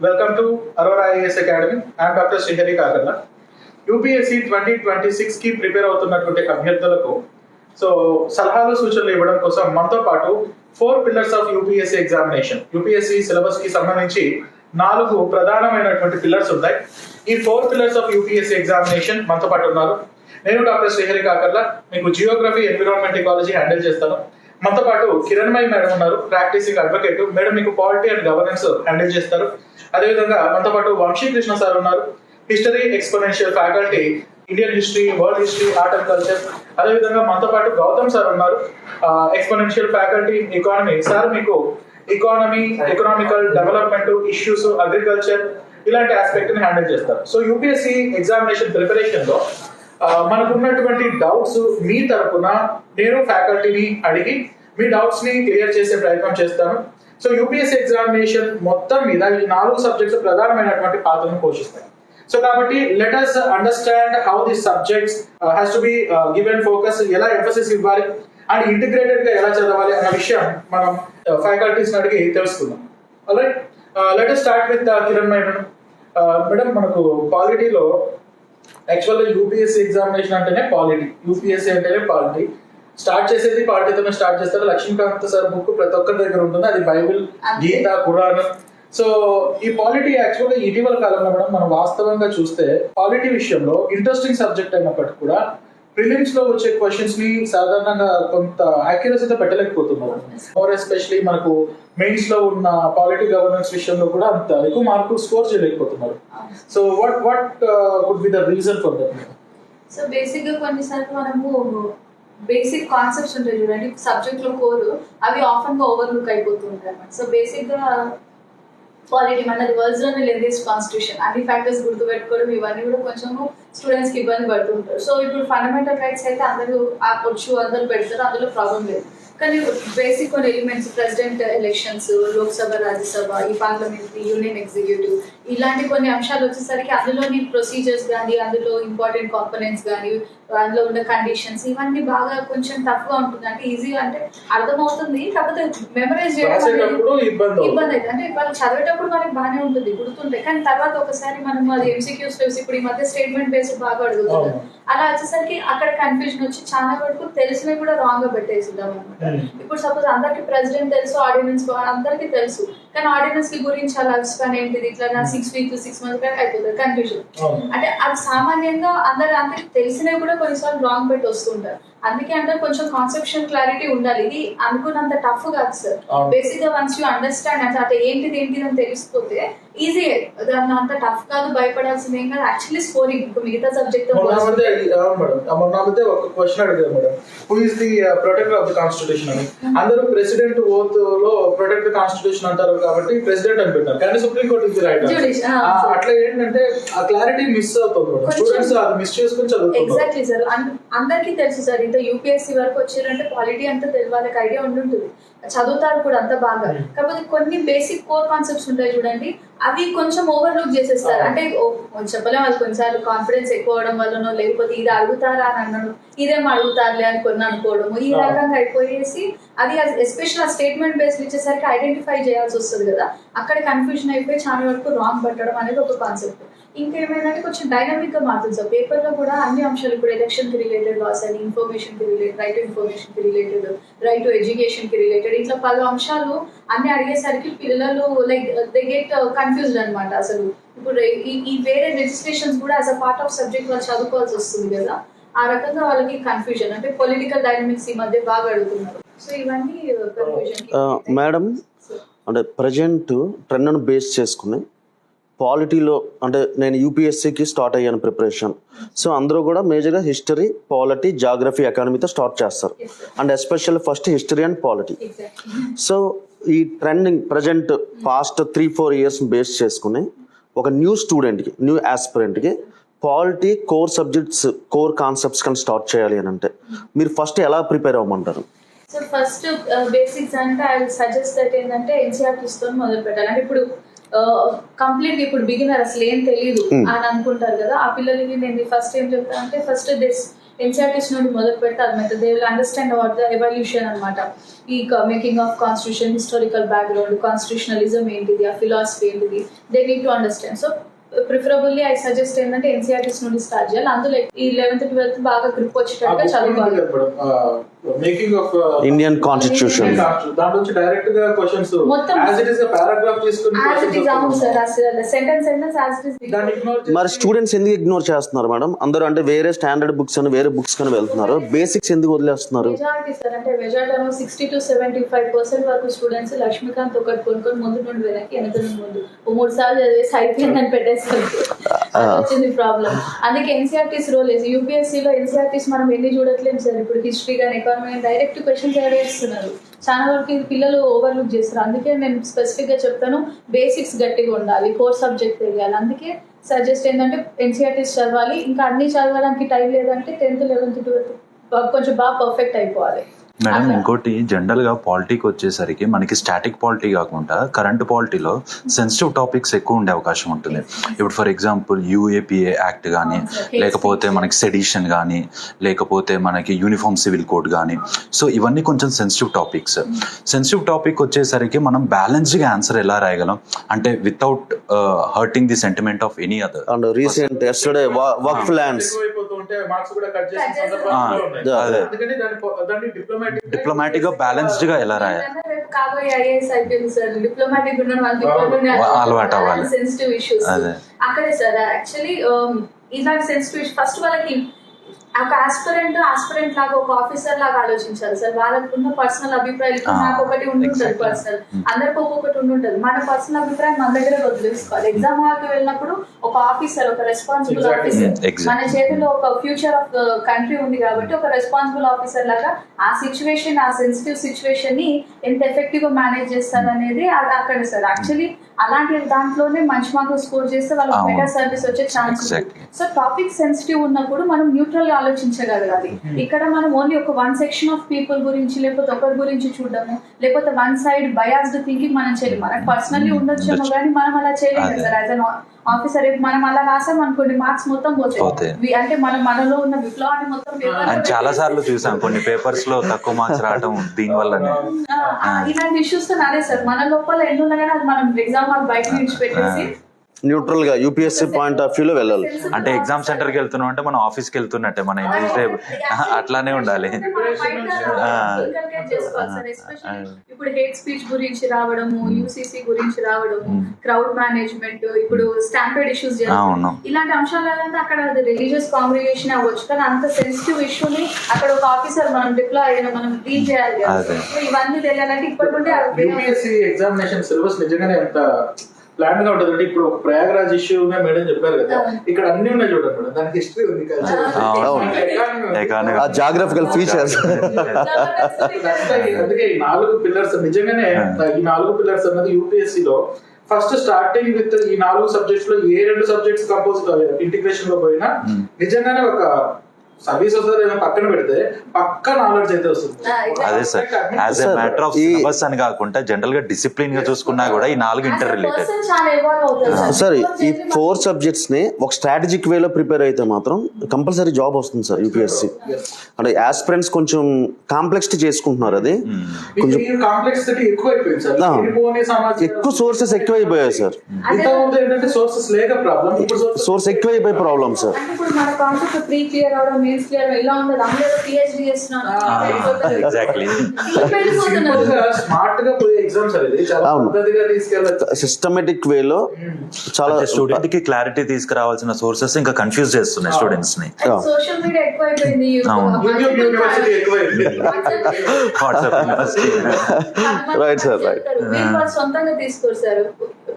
Welcome to Aurora IAS Academy. I am Dr. Srihari Kakarla. UPSC 2026 కి prepare అవుతున్నటువంటి అభ్యర్థులకు సలహాలు సూచనలు ఇవ్వడం కోసం మనతో పాటు 4 pillars of UPSC examination UPSC syllabus కి సంబంధించి 4 ప్రధానమైనటువంటి పిల్లర్స్ ఉంటాయి. ఈ 4 పిల్లర్స్ ఆఫ్ యూపీఎస్సీ ఎగ్జామినేషన్ మనతో పాటు ఉన్నారు. నేను డాక్టర్ శ్రీహరి కాకర్ల, మీకు జియోగ్రఫీ, ఎన్విరాన్మెంట్, ఎకాలజీ హ్యాండిల్ చేస్తాను. మనతో పాటు కిరణ్మయి మేడం ఉన్నారు, ప్రాక్టీసింగ్ అడ్వకేట్. మేడం మీకు పాలిటీ అండ్ గవర్నెన్స్ హ్యాండిల్ చేస్తారు. అదేవిధంగా మనతో పాటు వంశీకృష్ణ సార్ ఉన్నారు, history exponential faculty, Indian history, world history, art and culture. అదేవిధంగా మనతో పాటు గౌతమ్ సార్ ఉన్నారు, ఎక్స్పోనెన్షియల్ ఫ్యాకల్టీ, ఎకానమీ. సార్ మీకు economy, economical development issues, agriculture ఇలాంటి ఆస్పెక్ట్ ని హ్యాండిల్ చేస్తారు. సో యూపీఎస్సీ ఎగ్జామినేషన్ ప్రిపరేషన్ లో మనకున్నటువంటి డౌట్స్ మీ తరపున నేను ఫ్యాకల్టీని అడిగి మీ డౌట్స్ ని క్లియర్ చేసే ప్రయత్నం చేస్తాను. సో యూపీఎస్సీ ఎగ్జామినేషన్ మొత్తం మీద ఈ 4 సబ్జెక్ట్స్ ప్రధానమైనటువంటి పాత్రను పోషిస్తాయి. సో కాబట్టి let us understand how this subjects has to be given focus, ఎలా ఎంఫసిస్ ఇవ్వాలి అండ్ ఇంటిగ్రేటెడ్ గా ఎలా చదవాలి అన్న విషయం మనం ఫ్యాకల్టీస్ అడిగి తెలుసుకుందాం. Alright, let us start with Kiranmayi madam. Madam, మనకు పాలిటీలో యాక్చువల్గా యూపీఎస్సీ ఎగ్జామినేషన్ అంటేనే పాలిటీ, యూపీఎస్సీ అంటేనే పాలిటీ. స్టార్ట్ చేసేది పాలిటీతోనే స్టార్ట్ చేస్తారు. లక్ష్మీకాంత్ సార్ బుక్ ప్రతి ఒక్కరి దగ్గర ఉంటుంది, అది బైబిల్, గీత, ఖురాన్. సో ఈ పాలిటీ యాక్చువల్గా ఇటీవల కాలంలో కూడా మనం వాస్తవంగా చూస్తే పాలిటీ విషయంలో ఇంట్రెస్టింగ్ సబ్జెక్ట్ అయినప్పటికీ కూడా ప్రిలిమ్స్ లో వచ్చే క్వశ్చన్స్ ని సాధారణంగా కొంత యాక్యురసీతో పెట్టలేకపోతున్నారు. మోర్ ఎస్పెషలీ మనకు మెయిన్స్ లో ఉన్న పాలిటీ గవర్నెన్స్ విషయంలో కూడా అంత ఎక్కువ మార్కులు స్కోర్ చేయలేకపోతున్నారు. So what would be the reason for that? So basic గా కొన్నిసార్లు మనము బేసిక్ కాన్సెప్ట్స్ ఉంటాయి చూడండి సబ్జెక్ట్ లో కోర్, అవి ఆఫన్ గా ఓవర్లుక్ అయిపోతుంటాయి అన్నమాట. సో బేసిక్ గా పాలిటీ మనది వరల్డ్స్ లోనే లెంగెస్ట్ కాన్స్టిట్యూషన్, అన్ని ఫ్యాక్టర్స్ గుర్తుపెట్టుకోవడం ఇవన్నీ కూడా కొంచెం స్టూడెంట్స్ కి ఇబ్బంది పడుతుంటారు. సో ఇప్పుడు ఫండమెంటల్ రైట్స్ అయితే అందరూ అందరూ పెడతారు, అందులో ప్రాబ్లం లేదు. కానీ బేసిక్ కొన్ని elements, president elections, Lok Sabha, Rajya Sabha, ఈ పార్లమెంట్, యూనియన్ ఎగ్జిక్యూటివ్, ఇలాంటి కొన్ని అంశాలు వచ్చేసరికి అందులోని ప్రొసీజర్స్ కానీ, అందులో ఇంపార్టెంట్ కాంపోనెంట్స్ కానీ, అందులో ఉన్న కండిషన్స్, ఇవన్నీ బాగా కొంచెం టఫ్ గా ఉంటుంది. అంటే ఈజీగా అంటే అర్థమవుతుంది, కాకపోతే మెమరైజ్ చేయడం ఇబ్బంది అవుతుంది. అంటే వాళ్ళు చదివేటప్పుడు మనకి బాగానే ఉంటుంది, గుర్తుంటాయి, కానీ తర్వాత ఒకసారి మనం అది ఎంసీక్యూస్ ఇప్పుడు ఈ మధ్య స్టేట్మెంట్ బేస్డ్ బాగా అడుగుతుంది. అలా వచ్చేసరికి అక్కడ కన్ఫ్యూజన్ వచ్చి చాలా వరకు తెలిసినవి కూడా రాంగ్ గా పెట్టేసిద్దాం అనమాట. ఇప్పుడు సపోజ్ అందరికి ప్రెసిడెంట్ తెలుసు, ఆర్డినెన్స్ అందరికి తెలుసు, కానీ ఆర్డినెన్స్ కి గురించి అలా స్పాన్ ఏంటిది, ఇట్లా 6 weeks 6 months అయిపోతుంది కన్ఫ్యూజన్. అంటే అది సామాన్యంగా అందరికి తెలిసినవి కూడా కొన్నిసార్లు రాంగ్ పెట్టి వస్తుంటారు. అందుకే అంటే కొంచెం కాన్సెప్షన్ క్లారిటీ ఉండాలి. ఇది అనుకున్నంత టఫ్ కాదు సార్. బేసిక్ గా వన్స్ యూ అండర్స్టాండ్ అంటే ఏంటిది అని తెలిసిపోతే ఈజీ, దాన్ని అంత టఫ్ కాదు, భయపడాల్సింది ఏం కాదు. యాక్చువల్లీ స్కోరింగ్ ఇప్పుడు మిగతా సబ్జెక్ట్ ఒక క్వశ్చన్ అడిగారు madam, who is the protector of the constitution అని. అందరూ ప్రెసిడెంట్ ఓత్ లో ప్రొటెక్ట్ ది కాన్స్టిట్యూషన్ అంటారు కాబట్టి ప్రెసిడెంట్ అని పెట్టారు, కానీ supreme court is the right. అట్లా ఏంటంటే ఆ క్లారిటీ మిస్ అవుతుంది, స్టూడెంట్స్ అది మిస్ చేసుకుని చదువుతారు. ఎగ్జాక్ట్లీ సార్, అందరికీ తెలుసు సార్. ఇంత యూపీఎస్సీ వరకు వచ్చారంటే పాలిటీ అంతా వాళ్ళకి ఐడియా ఉంటుంది, చదువుతారు కూడా అంత బాగా. కాకపోతే కొన్ని బేసిక్ కోర్ కాన్సెప్ట్స్ ఉంటాయి చూడండి, అవి కొంచెం ఓవర్లుక్ చేసేస్తారు. అంటే చెప్పలేము, అది కొన్నిసార్లు కాన్ఫిడెన్స్ ఎక్కువ అవడం వల్లనో, లేకపోతే ఇది అడుగుతారా అని అన్నాను, ఇదేం అడుగుతారులే అని కొన్ని అనుకోవడము, ఈ రకంగా అయిపోయేసి అది ఎస్పెషల్ ఆ స్టేట్మెంట్ బేస్డ్ ఇచ్చేసరికి ఐడెంటిఫై చేయాల్సి వస్తుంది కదా, అక్కడ కన్ఫ్యూజన్ అయిపోయి చాలా వరకు రాంగ్ పెట్టడం అనేది ఒక కాన్సెప్ట్. ఇంకేమైందంటే కొంచెం డైనమిక్ గా మారుతుంది సార్. పేపర్ లో కూడా అన్ని అంశాలు, ఇప్పుడు ఎలక్షన్ కి రిలేటెడ్ లాస్ అని, ఇన్ఫర్మేషన్ కి రిలేటెడ్, రైట్ టు ఇన్ఫర్మేషన్ కి రిలేటెడ్, రైట్ టు ఎడ్యుకేషన్ కి రిలేటెడ్, ఇట్లా పలు అంశాలు అన్ని అడిగేసరికి పిల్లలు లైక్ దే గెట్ కన్ఫ్యూజ్డ్ అనమాట. అసలు ఇప్పుడు ఈ వేరే లెజిస్లేషన్స్ కూడా as a part of subject వాళ్ళు చదువుకోవాల్సి వస్తుంది కదా, ఆ రకంగా వాళ్ళకి కన్ఫ్యూజన్. అంటే పొలిటికల్ డైనమిక్స్ ఈ మధ్య బాగా అడుగుతున్నారు. సో ఇవన్నీ కన్ఫ్యూజన్. మేడం, అంటే ప్రజెంట్ ట్రెండ్ను బేస్ చేసుకుని పాలిటీలో, అంటే నేను యూపీఎస్సీకి స్టార్ట్ అయ్యాను ప్రిపరేషన్. సో అందరూ కూడా మేజర్గా హిస్టరీ, పాలిటీ, జాగ్రఫీ, ఎకానమీతో స్టార్ట్ చేస్తారు. And especially first history and polity. So ఈ trending present past 3-4 years base చేసుకుని ఒక న్యూ స్టూడెంట్కి, న్యూ ఆస్పిరెంట్కి polity core subjects, core concepts కానీ స్టార్ట్ చేయాలి అని అంటే మీరు ఫస్ట్ ఎలా ప్రిపేర్ అవ్వమంటారు? సో ఫస్ట్ బేసిక్స్ అంటే ఐ విల్ సజెస్ట్ దట్ ఏంటంటే ఎన్సీఆర్టీస్ తో మొదలు పెట్టాలి. అంటే ఇప్పుడు కంప్లీట్ ఇప్పుడు బిగినర్ అసలు ఏం తెలియదు అని అనుకుంటారు కదా, ఆ పిల్లలకి నేను ఫస్ట్ ఏం చెప్తాను అంటే ఫస్ట్ దిస్ ఎన్సీఆర్టీస్ నుండి మొదలు పెడితే అది method they will understand about the evolution అనమాట. ఈ making of constitution, historical background, constitutionalism ఏంటిది, ఆ ఫిలాసఫీ ఏంటిది, they need to understand. So preferably I suggest ఏంటంటే ఎన్సీఆర్టీస్ నుండి స్టార్ట్ చేయాలి. అందులో ఈ 11th 12th బాగా గ్రిప్ వచ్చేటట్టుగా చదువుకోవాలి. మేకింగ్ ఆఫ్ ఇండియన్ కాన్స్టిట్యూషన్ దాని నుంచి డైరెక్ట్ గా క్వశ్చన్స్ మొత్తం యాజ్ ఇట్ ఇస్ పారాగ్రాఫ్ తీసుకుని as it is అవును సార్, అసలు సెంటెన్స్ as it is దాన్ని ఇగ్నోర్ మరి స్టూడెంట్స్ ఎందుకు ఇగ్నోర్ చేస్తున్నారు మేడం? అందరూ అంటే వేరే స్టాండర్డ్ బుక్స్ అని వేరే బుక్స్ అని వెళ్తున్నారు, బేసిక్స్ ఎందుకు వదిలేస్తున్నారు? మెజారిటీ సార్, అంటే మెజారిటీ 60 to 75% వరకు స్టూడెంట్స్ లక్ష్మీకాంత్ ఒకటి కొనుక్కొని ముందు నుండి వెనక్కి, వెనక నుండి ముందు 3 సార్లు చదివేసి అయిపోయిందని పెట్టేస్తారు. వచ్చింది ప్రాబ్లం. అందుకే ఎన్సీఆర్టీస్ రోల్ వేసి యూపీఎస్సీలో ఎన్సీఆర్టీస్ మనం ఎన్ని చూడట్లేదు సార్. ఇప్పుడు హిస్టరీ కానీ ఎకానమీ డైరెక్ట్ క్వశ్చన్స్ అడిగేస్తున్నారు. చాలా వరకు ఇది పిల్లలు ఓవర్లుక్ చేస్తారు. అందుకే నేను స్పెసిఫిక్ గా చెప్తాను, బేసిక్స్ గట్టిగా ఉండాలి, కోర్ సబ్జెక్ట్ తెలియాలి. అందుకే సజెస్ట్ ఏంటంటే ఎన్సీఆర్టీస్ చదవాలి. ఇంకా అన్ని చదవడానికి టైం లేదంటే 10th 11th 12th కొంచెం బాగా పర్ఫెక్ట్ అయిపోవాలి. మేడం ఇంకోటి జనరల్ గా పాలిటీకి వచ్చేసరికి మనకి స్టాటిక్ పాలిటీ కాకుండా కరెంట్ పాలిటీలో సెన్సిటివ్ టాపిక్స్ ఎక్కువ ఉండే అవకాశం ఉంటుంది. ఇప్పుడు ఫర్ ఎగ్జాంపుల్ యూఏపీఏ యాక్ట్ కానీ, లేకపోతే మనకి సెడిషన్ కానీ, లేకపోతే మనకి యూనిఫామ్ సివిల్ కోడ్ కానీ, సో ఇవన్నీ కొంచెం సెన్సిటివ్ టాపిక్స్. సెన్సిటివ్ టాపిక్ వచ్చేసరికి మనం బ్యాలెన్స్డ్గా ఆన్సర్ ఎలా రాయగలం అంటే without hurting the sentiment of any other. And recent yesterday work plans అయిపోతుంటే మార్క్స్ కూడా కట్ చేసిన సందర్భాలు ఉన్నాయి. అదే అందుకని దాన్ని డిప్లొమాటిక్ గా బ్యాలెన్స్డ్ గా ఎలా రాయాలి? కాబోయే ఐఏఎస్ అయిపోయింది సార్, డిప్లొమాటిక్ అలవాటు అవ్వాలి. సెన్సిటివ్ ఇష్యూస్ అక్కడే సార్. యాక్చువల్లీ ఇలాంటి సెన్సిటివ్ ఇష్యూస్ ఫస్ట్ వాళ్ళకి ఒక ఆస్పిరెంట్ లాగా ఒక ఆఫీసర్ లాగా ఆలోచించాలి సార్. వాళ్ళకున్న పర్సనల్ అభిప్రాయాలు నాకు ఒకటి ఉంటుంటది, పర్సనల్ అందరికి ఒక్కొక్కటి ఉంటుంటది. మన పర్సనల్ అభిప్రాయం మన దగ్గర వదిలేసుకోవాలి. ఎగ్జామ్ హాల్కి వెళ్ళినప్పుడు ఒక ఆఫీసర్, ఒక రెస్పాన్సిబుల్ ఆఫీసర్, మన చేతిలో ఒక ఫ్యూచర్ ఆఫ్ కంట్రీ ఉంది కాబట్టి ఒక రెస్పాన్సిబుల్ ఆఫీసర్ లాగా ఆ సిచ్యువేషన్, ఆ సెన్సిటివ్ సిచ్యువేషన్ ని ఎంత ఎఫెక్టివ్ గా మేనేజ్ చేస్తారు అనేది అక్కడ సార్. యాక్చువల్లీ అలాంటి దాంట్లోనే మంచి మార్కులు స్కోర్ చేస్తే వాళ్ళకి బెటర్ సర్వీస్ వచ్చే ఛాన్స్ ఉంది. సో టాపిక్ సెన్సిటివ్ ఉన్నప్పుడు మనం న్యూట్రల్ గా ఆలోచించగలగాలి. ఇక్కడ మనం ఓన్లీ ఒక వన్ సెక్షన్ ఆఫ్ పీపుల్ గురించి, లేకపోతే ఒకరి గురించి చూడడము, లేకపోతే వన్ సైడ్ బయాస్డ్ థింకింగ్ మనం చేయలేము. మనకు పర్సనల్లీ ఉండొచ్చేమో కానీ మనం అలా చేయలేము సార్. యాజ్ అన్ ఆఫీసర్ మనం అలా రాసాం అనుకోండి, మార్క్స్ మొత్తం పోతాయి. అంటే మనలో ఉన్న విప్లవాన్ని మొత్తం చాలా సార్లు చూసాం కొన్ని పేపర్స్ లో తక్కువ మార్క్స్ రావడం దీని వల్ల. ఇలాంటి ఇష్యూస్ తో అదే సార్, మన లోపల ఎన్ని ఉన్నా కానీ అది మనం ఎగ్జామ్ హాల్ బయట నుంచి పెట్టేసి న్యూట్రల్ గా యూపీఎస్సీ పాయింట్ ఆఫ్ వ్యూలో వెళ్ళాలి. అంటే ఎగ్జామ్ సెంటర్ కి వెళ్తున్నాం అంటే మనం ఆఫీస్కి వెళ్తున్నట్టే, మన అట్లానే ఉండాలి. ఇప్పుడు హేట్ స్పీచ్ గురించి రావడము, యూసీసీ గురించి రావడము, క్రౌడ్ మేనేజ్మెంట్, ఇప్పుడు స్టాంపేడ్ ఇష్యూస్ జరుగుతాయి. ఇలాంటి అంశాలంతా అక్కడ రిలీజియస్ కాంగ్రిగేషన్ అవ్వచ్చు, కానీ అంత సెన్సిటివ్ ఇష్యూని అక్కడ ఒక ఆఫీసర్ మనం డిప్లాయ్ అయినా మనం డీల్ చేయాలి. ఇవన్నీ తెలియాలంటే ఇప్పటి నుండి యూపీఎస్సీ ఎగ్జామినేషన్ సిలబస్ నిజంగానే ఎంత ప్లాన్ గా ఉంటుంది. ఇప్పుడు ప్రయాగరాజ్ ఇష్యూ మేడం చెప్పారు కదా, ఇక్కడ అన్ని ఉన్నాయి చూడండి మేడం. దానికి హిస్టరీ ఉంది, జాగ్రఫికల్ ఫీచర్స్. అందుకే ఈ 4 పిల్లర్స్ నిజంగానే, ఈ 4 పిల్లర్స్ అన్నది యూపీఎస్సీ లో ఫస్ట్ స్టార్టింగ్ విత్ ఈ 4 సబ్జెక్ట్స్ లో ఏ 2 సబ్జెక్ట్స్ కంపోజ్ ఇంటిగ్రేషన్ లో పోయినా నిజంగానే ఒక సర్వీస్ వస్తుంది పక్కన పెడితే పక్క నాలెడ్జ్ అయితే వస్తుంది. అదే sir, as a matter of syllabus అని కాకుండా జనరల్ గా డిసిప్లిన్ గా చూసుకున్నా కూడా ఈ 4 ఇంటర్ రిలేటెడ్. సార్ ఈ 4 సబ్జెక్ట్స్ ని ఒక స్ట్రాటజిక్ వేలో ప్రిపేర్ అయితే మాత్రం కంపల్సరీ జాబ్ వస్తుంది సార్ యూపీఎస్సీ. అంటే ఆస్పిరెంట్స్ కొంచెం కాంప్లెక్సిటీ చేసుకుంటున్నారు, అది కొంచెం కాంప్లెక్సిటీ ఎక్కువ అయిపోయింది సార్. ఎక్కువ సోర్సెస్ ఎక్కువ అయిపోయాయి సార్. ఇంతకుముందు ఏంటంటే సోర్సెస్ లేక ప్రాబ్లం, ఇప్పుడు సోర్స్ ఎక్కువ అయిపోయి ప్రాబ్లం సార్. ఇప్పుడు మన కాన్సెప్ట్ ప్రీ క్లియర్ అవడం, మెయిన్స్ క్లియర్ ఎలా ఉండదు, అందరూ పిహెచ్డి చేస్తున్నారు. ఎగ్జాక్ట్లీ స్మార్ట్ గా పోయే ఎగ్జామ్స్ అనేది చాలా పద్ధతిగా తీసుకెళ్ళచ్చు. సిస్టమేటిక్ వేలో చాలా స్టూడెంట్ కి క్లారిటీ తీసుకురావాల్సిన సోర్సెస్ ఇంకా కన్ఫ్యూజ్ చేస్తున్నాయి స్టూడెంట్స్ ని. సోషల్ మీడియా ఎక్కువైపోయింది, యూట్యూబ్ యూనివర్సిటీ ఎక్కువైపోయింది. Right sir, right. వాళ్ళు సొంతంగా తీసుకోరు సార్.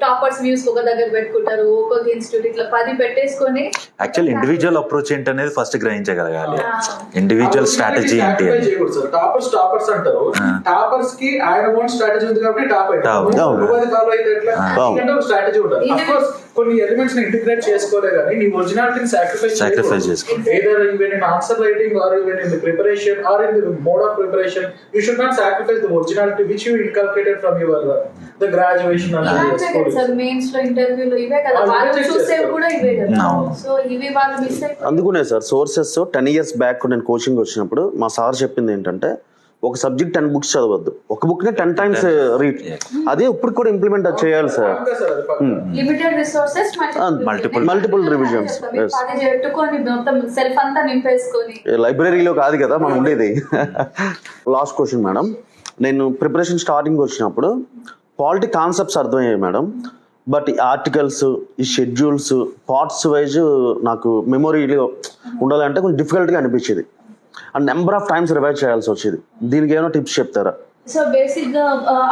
టాపర్స్ వ్యూస్ ఒక దగ్గర పెట్టుకుంటారు, ఒక్కొక్క ఇన్స్టిట్యూట్ ఇట్లా 10 పెట్టేసుకొని. యాక్చువల్ ఇండివిజువల్ అప్రోచ్ ఏంటనేది ఫస్ట్ గ్రహించగలగాలి. ఇండివిజువల్ స్ట్రాటజీ ఏంటి అని. టాపర్స్ అంటారు, టాపర్స్ కి ఆయన ఓన్ స్ట్రాటజీ ఉంది కాబట్టి టాప్ అయితే ఫాలో అయితే ఎట్లా, స్ట్రాటజీ ఉంటుంది. కొన్ని ఎలిమెంట్స్ ని ఇంటిగ్రేట్ చేసుకోలే కానీ నీ ఒరిజినాలిటీని Sacrifice చేసుకో. either even in answer writing or even in the preparation or in the mode of preparation you should not sacrifice the originality which you inculcated from your the graduation and ఇలాంటివే your కదా schooling. Sir mains లో ఇంటర్వ్యూలో ఇవే కదా ఇవే వాళ్ళు check చూసేవి చేస్తారు. కూడా ఇవే కదా అవును. సో ఇవి వాళ్ళు మిస్ అయిపోయి అందుకునే సార్ సోర్సెస్ 10 years బ్యాక్ నేను కోచింగ్ వచ్చినప్పుడు మా సార్ చెప్పింది ఏంటంటే ఒక సబ్జెక్ట్ 10 books చదవద్దు, ఒక బుక్ ని 10 times రీడ్. అదే ఇప్పుడు కూడా ఇంప్లిమెంట్ చేయాలి సార్. పక్కా సార్ అది పక్కా. Limited resources multiple revisions. Yes. అది చెట్టుకొని మొత్తం సెల్ఫ్ అంతా నింపేసుకొని లైబ్రరీలో కాదు కదా మనం ఉండేది. లాస్ట్ క్వశ్చన్ మేడం, నేను ప్రిపరేషన్ స్టార్టింగ్ వచ్చినప్పుడు పాలిటీ కాన్సెప్ట్స్ అర్థమయ్యాయి మేడం, బట్ ఈ ఆర్టికల్స్, ఈ షెడ్యూల్స్, పార్ట్స్ వైజ్ నాకు మెమొరీలో ఉండాలంటే కొంచెం డిఫికల్ట్గా అనిపించేది and number of times revise చేయాల్సి వచ్చేది. దీనికి ఏమైనా టిప్స్ చెప్తారా? సో బేసిక్ గా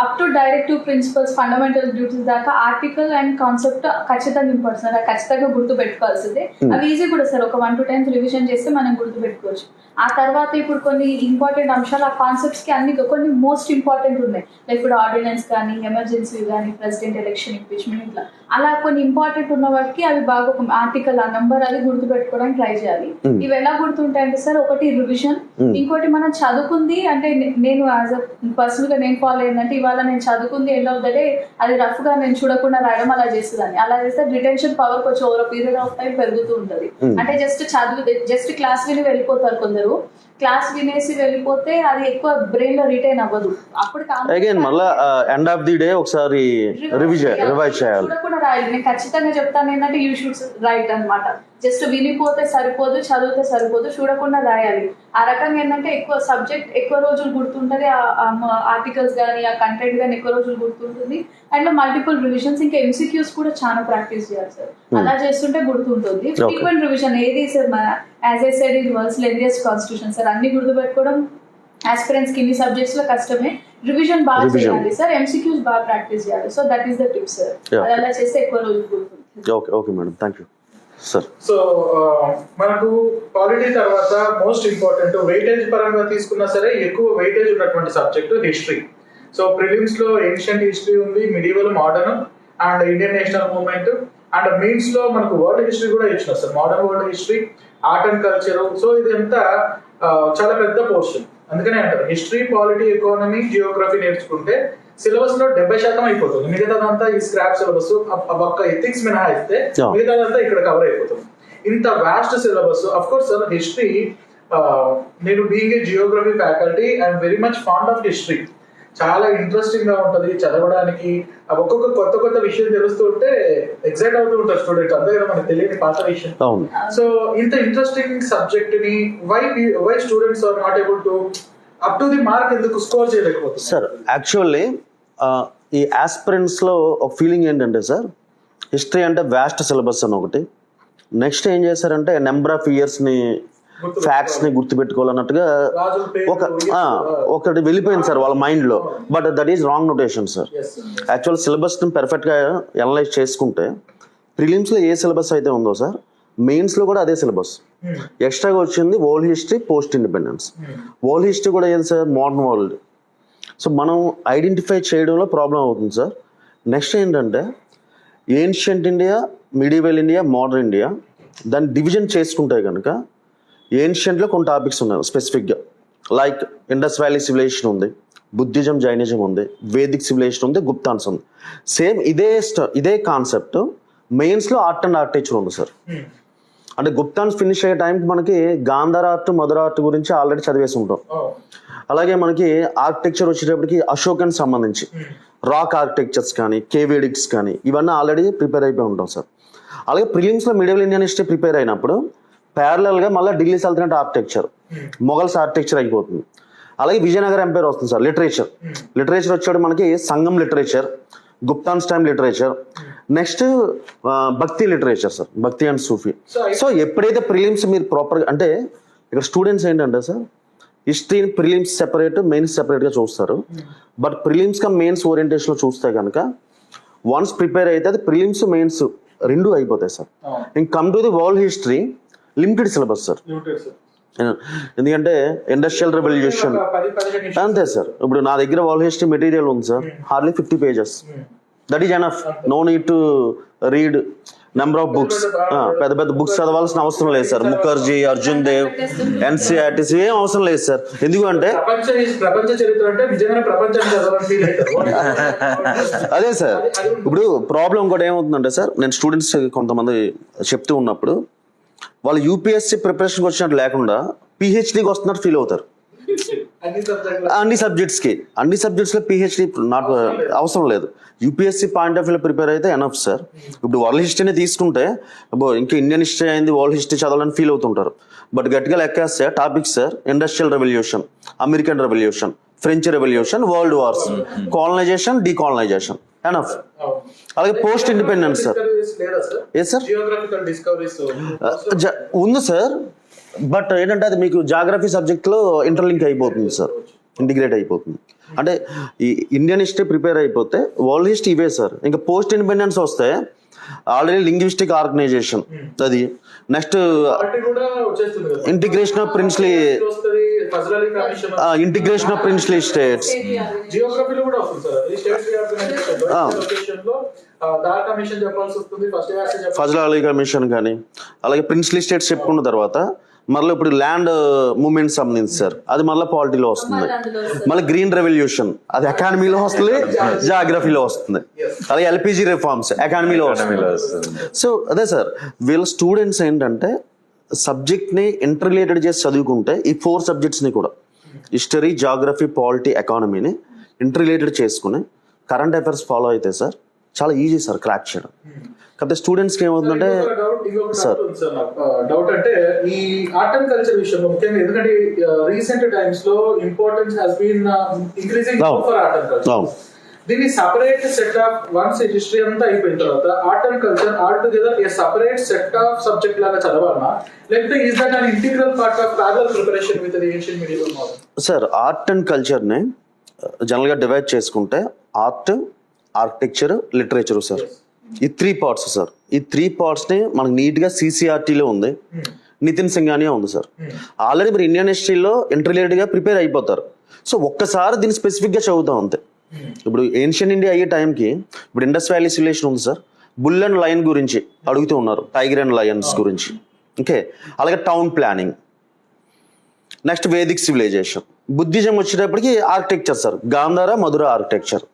up to directive principles, fundamental duties దాకా ఆర్టికల్ అండ్ కాన్సెప్ట్ ఖచ్చితంగా ఇంపార్టెంట్, ఖచ్చితంగా గుర్తు పెట్టుకోవాల్సిందే. అవి ఈజీ కూడా సార్, ఒక 1 to 10 రివిజన్ చేస్తే మనం గుర్తు పెట్టుకోవచ్చు. ఆ తర్వాత ఇప్పుడు కొన్ని ఇంపార్టెంట్ అంశాలు ఆ కాన్సెప్ట్స్ కి అన్ని కొన్ని మోస్ట్ ఇంపార్టెంట్ ఉన్నాయి, లైక్ ఇప్పుడు ఆర్డినెన్స్ కానీ, ఎమర్జెన్సీ కానీ, ప్రెసిడెంట్ ఎలక్షన్, ఇంపీచ్మెంట్, ఇట్లా అలా కొన్ని ఇంపార్టెంట్ ఉన్న వాటికి అవి బాగా ఒక ఆర్టికల్ ఆ నంబర్ అది గుర్తు పెట్టుకోవడానికి ట్రై చేయాలి. ఇవి ఎలా గుర్తుంటాయంటే సార్, ఒకటి రివిజన్, ఇంకోటి మనం చదువుకుంది అంటే నేను యాజ్ అ పర్సనల్ గా నేను ఫాలో అయిందంటే ఇవాళ నేను చదువుకుంది ఎండ్ ఆఫ్ ద డే అది రఫ్ గా నేను చూడకుండా రాయడం అలా చేస్తుందని. అలా చేస్తే రిటెన్షన్ పవర్ కొంచెం ఓవర్ పీరియడ్ ఆఫ్ టైం పెరుగుతూ ఉంటుంది. అంటే జస్ట్ క్లాస్ విని వెళ్ళిపోతారు కొందరు, క్లాస్ వినేసి వెళ్ళిపోతే అది ఎక్కువ బ్రెయిన్ లో రిటైన్ అవ్వదు. అప్పుడు అగైన్ మళ్ళా ఎండ్ ఆఫ్ ది డే ఒకసారి రివైజ్ చేయాలి. చూడకుండా రాయాలి. నేను ఖచ్చితంగా చెప్తాను ఏంటంటే యూ షుడ్ రైట్ అన్నమాట. జస్ట్ వినిపోతే సరిపోదు, చదివితే సరిపోదు, చూడకుండా రాయాలి. ఆ రకంగా ఏంటంటే ఎక్కువ సబ్జెక్ట్ ఎక్కువ రోజులు గుర్తుంటది, ఆర్టికల్స్ కానీ ఆ కంటెంట్ కానీ ఎక్కువ రోజులు గుర్తుంటుంది. అండ్ మల్టిపుల్ రివిజన్స్, ఇంకా ఎంసీక్యూస్ కూడా చాలా ప్రాక్టీస్ చేయాలి సార్. అలా చేస్తుంటే గుర్తుంటుంది. ఫ్రీక్వెంట్ రివిజన్ ఏది సార్, యాజ్ ఐ సెడ్ ఇది వరల్డ్స్ లెంజియస్ట్ కాన్స్టిట్యూషన్ సార్. అన్ని గుర్తుపెట్టుకోవడం ఆస్పిరెంట్స్ కి ఇన్ని సబ్జెక్ట్స్ లో కష్టమే. రివిజన్ బాగా చేయాలి సార్, ఎంసీక్యూస్ బాగా ప్రాక్టీస్ చేయాలి. So that is the tip sir. అది అలా చేస్తే ఎక్కువ రోజులు గుర్తుంది. Okay madam, thank you sir. So మనకు పాలిటీ తర్వాత మోస్ట్ ఇంపార్టెంట్ వెయిటేజ్ పరంగా తీసుకున్నా సరే ఎక్కువ వెయిటేజ్ ఉన్నటువంటి సబ్జెక్ట్ హిస్టరీ. సో ప్రిలిమ్స్ లో ఏన్షియంట్ హిస్టరీ ఉంది, medieval, modern and Indian national movement, and mains లో మనకు వరల్డ్ హిస్టరీ కూడా ఇచ్చిన sir, modern world history, art and culture. So ఇది అంతా చాలా పెద్ద పోర్షన్. అందుకనే అంటారు హిస్టరీ, పాలిటీ, ఎకానమీ, జియోగ్రఫీ నేర్చుకుంటే సిలబస్ లో 70% అయిపోతుంది. మిగతాదంతా ఈ స్క్రాప్ సిలబస్, ఒక్క ఎథిక్స్ మినహాయిస్తే మిగతాదంతా ఇక్కడ కవర్ అయిపోతుంది. ఇంత vast syllabus. Of course sir history, నేను being a geography faculty I'm very much fond of history. చాలా ఇంట్రెస్టింగ్ గా ఉంటది చదవడానికి. ఒక్కొక్క కొత్త విషయం తెలుస్తుంటే ఎక్సైట్ అవుతూ ఉంటారు స్టూడెంట్స్. అంతే కదా మనకు తెలియని పాత విషయం. సో ఇంత ఇంట్రెస్టింగ్ సబ్జెక్ట్ ని why students are not able to up to the mark ఎందుకు స్కోర్ చేయలేకపోతుంది సార్? యాక్చువల్లీ ఈ ఆస్పిరెంట్స్లో ఒక ఫీలింగ్ ఏంటంటే సార్, హిస్టరీ అంటే వ్యాస్ట్ సిలబస్ అని ఒకటి, నెక్స్ట్ ఏం చేశారంటే నెంబర్ ఆఫ్ ఇయర్స్ని, ఫ్యాక్ట్స్ని గుర్తుపెట్టుకోవాలన్నట్టుగా ఒకటి వెళ్ళిపోయింది సార్ వాళ్ళ మైండ్లో. But that is wrong notation sir. Actual సిలబస్ని పెర్ఫెక్ట్గా అనలైజ్ చేసుకుంటే ప్రిలిమ్స్లో ఏ సిలబస్ అయితే ఉందో సార్, మెయిన్స్లో కూడా అదే సిలబస్. ఎక్స్ట్రాగా వచ్చింది world history, post independence. World history కూడా ఏది సార్, మోడర్న్ వరల్డ్. సో మనం ఐడెంటిఫై చేయడంలో ప్రాబ్లం అవుతుంది సార్. నెక్స్ట్ ఏంటంటే ancient India, medieval India, modern India, దాన్ని డివిజన్ చేసుకుంటే కనుక ఏన్షియంట్లో కొన్ని టాపిక్స్ ఉన్నాయి స్పెసిఫిక్గా, లైక్ ఇండస్ వ్యాలీ సివిలైజేషన్ ఉంది, బుద్ధిజం, జైనిజం ఉంది, వేదిక్ సివిలైజేషన్ ఉంది, గుప్తాన్స్ ఉంది. సేమ్ ఇదే కాన్సెప్ట్ మెయిన్స్లో ఆర్ట్ అండ్ ఆర్కిటెక్చర్ ఉంది సార్. అంటే గుప్తాన్స్ ఫినిష్ అయ్యే టైంకి మనకి గాంధార ఆర్ట్, మధుర ఆర్ట్ గురించి ఆల్రెడీ చదివేసి ఉంటాం. అలాగే మనకి ఆర్కిటెక్చర్ వచ్చేటప్పటికి అశోకన్ సంబంధించి రాక్ ఆర్కిటెక్చర్స్ కానీ, కేవేడిక్స్ కానీ ఇవన్నీ ఆల్రెడీ ప్రిపేర్ అయిపోయి ఉంటాం సార్. అలాగే ప్రిలిమ్స్లో మిడివల్ ఇండియన్ హిస్టరీ ప్రిపేర్ అయినప్పుడు ప్యారలల్గా మళ్ళీ ఢిల్లీ సల్తనట్ ఆర్కిటెక్చర్, మొఘల్స్ ఆర్కిటెక్చర్ అయిపోతుంది. అలాగే విజయనగర ఎంపైర్ వస్తుంది సార్. లిటరేచర్ వచ్చాడు మనకి సంగం లిటరేచర్, గుప్తాన్స్ టైమ్ లిటరేచర్, నెక్స్ట్ భక్తి లిటరేచర్ సార్, భక్తి అండ్ సూఫీ. సో ఎప్పుడైతే ప్రిలిమ్స్ మీరు ప్రాపర్గా, అంటే ఇక్కడ స్టూడెంట్స్ ఏంటంటే సార్ హిస్టరీని ప్రిలిమ్స్ సెపరేట్, మెయిన్స్ సెపరేట్గా చూస్తారు. బట్ ప్రిలిమ్స్ కా మెయిన్స్ ఓరియంటేషన్లో చూస్తే కనుక వన్స్ ప్రిపేర్ అయితే అది ప్రిలిమ్స్, మెయిన్స్ రెండు అయిపోతాయి సార్. ఇంక come to the world history, limited syllabus sir. ఎందుకంటే ఇండస్ట్రియల్ రెవల్యూషన్ అంతే సార్. ఇప్పుడు నా దగ్గర వరల్డ్ హిస్టరీ మెటీరియల్ ఉంది sir, hardly 50 pages. That is enough. No need to read number of books, పెద్ద పెద్ద బుక్స్ చదవాల్సిన అవసరం లేదు సార్. ముఖర్జీ, అర్జున్ దేవ్, ఎన్సీఆర్టీసీ ఏం అవసరం లేదు సార్. ఎందుకంటే ప్రపంచ చరిత్ర అంటే నిజమైన ప్రపంచాన్ని చదవాలని ఫీల్ అవుతారు. అదే సార్. ఇప్పుడు ప్రాబ్లం కూడా ఏమవుతుందంటే సార్, నేను స్టూడెంట్స్ కొంతమంది చెప్తూ ఉన్నప్పుడు వాళ్ళు యూపీఎస్సీ ప్రిపరేషన్కి వచ్చినట్టు లేకుండా పిహెచ్డీకి వస్తున్నట్టు ఫీల్ అవుతారు. అన్ని సబ్జెక్ట్స్లో పిహెచ్డీ నాట్ అవసరం లేదు. యూపీఎస్సీ పాయింట్ ఆఫ్ వ్యూలో ప్రిపేర్ అయితే ఎనఫ్ సార్. ఇప్పుడు వరల్డ్ హిస్టరీని తీసుకుంటే ఇంకా ఇండియన్ హిస్టరీ అయింది, వరల్డ్ హిస్టరీ చదవాలని ఫీల్ అవుతుంటారు. బట్ గట్టిగా లెక్కేస్తే topics sir, industrial revolution, American revolution, French revolution, world wars, colonisation, decolonisation enough. అలాగే పోస్ట్ ఇండిపెండెన్స్ సార్. ఏ సార్ ఉంది సార్. బట్ ఏంటంటే అది మీకు జాగ్రఫీ సబ్జెక్ట్లో ఇంటర్లింక్ అయిపోతుంది సార్, ఇంటిగ్రేట్ అయిపోతుంది. అంటే ఈ ఇండియన్ హిస్టరీ ప్రిపేర్ అయిపోతే వరల్డ్ హిస్టరీ ఇవే సార్. ఇంకా పోస్ట్ ఇండిపెండెన్స్ వస్తే ఆల్రెడీ లింగ్విస్టిక్ ఆర్గనైజేషన్, అది next integration of princely states, జియోగ్రఫీలో కూడా వస్తుంది సార్. ఈ స్టేట్స్ ఫజల్ అలీ కమిషన్ కానీ, అలాగే ప్రిన్స్లీ స్టేట్స్ చెప్పుకున్న తర్వాత మళ్ళీ ఇప్పుడు ల్యాండ్ మూవ్మెంట్ సంబంధించి సార్, అది మళ్ళీ పాలిటీలో వస్తుంది. మళ్ళీ గ్రీన్ రెవల్యూషన్, అది ఎకానమీలో వస్తుంది, జాగ్రఫీలో వస్తుంది. అలాగే ఎల్పిజి రిఫార్మ్స్ ఎకానమీలో వస్తుంది. సో అదే సార్, వీళ్ళ స్టూడెంట్స్ ఏంటంటే సబ్జెక్ట్ని ఇంటర్ రిలేటెడ్ చేసి చదువుకుంటే ఈ 4 సబ్జెక్ట్స్ని కూడా హిస్టరీ, జాగ్రఫీ, పాలిటీ, ఎకానమీని ఇంటర్ రిలేటెడ్ చేసుకుని కరెంట్ అఫైర్స్ ఫాలో అయితే సార్ చాలా ఈజీ సార్ క్రాక్ చేయడం. కాకపోతే స్టూడెంట్స్కి ఏమవుతుందంటే సార్ డౌట్ అంటే ఈ ఆర్ట్ అండ్ కల్చర్ విషయంలో ముఖ్యంగా, ఎందుకంటే రీసెంట్ టైమ్స్ లో importance has been increasing for art and culture. దీన్ని separate set of ones history అంతా అయిపోయిన తర్వాత art and culture all together a separate set of subject లాగా చదవాలన్నా, లేకపోతే is that an integral part of parallel preparation with the ancient medieval model? Sir art and కల్చర్ని జనరల్గా divide చేసుకుంటే art, architecture, literature sir, ఈ 3 parts sir. ఈ 3 పార్ట్స్ని మనకు నీట్గా సిసిఆర్టీలో ఉంది, నితిన్ సింఘానియా ఉంది సార్. ఆల్రెడీ మీరు ఇండియన్ హిస్టరీలో ఇంటర్మీడియట్గా ప్రిపేర్ అయిపోతారు. సో ఒక్కసారి దీన్ని స్పెసిఫిక్గా చదువుతాం అంతే. ఇప్పుడు ఏన్షియన్ ఇండియా అయ్యే టైంకి ఇప్పుడు ఇండస్ వ్యాలీ సివిలైజేషన్ ఉంది సార్, బుల్ అండ్ లయన్ గురించి అడుగుతూ ఉన్నారు, టైగర్ అండ్ లయన్స్ గురించి. ఓకే, అలాగే town planning, next Vedic civilisation. Buddhism వచ్చేటప్పటికి architecture sir, Gandhara, Mathura architecture.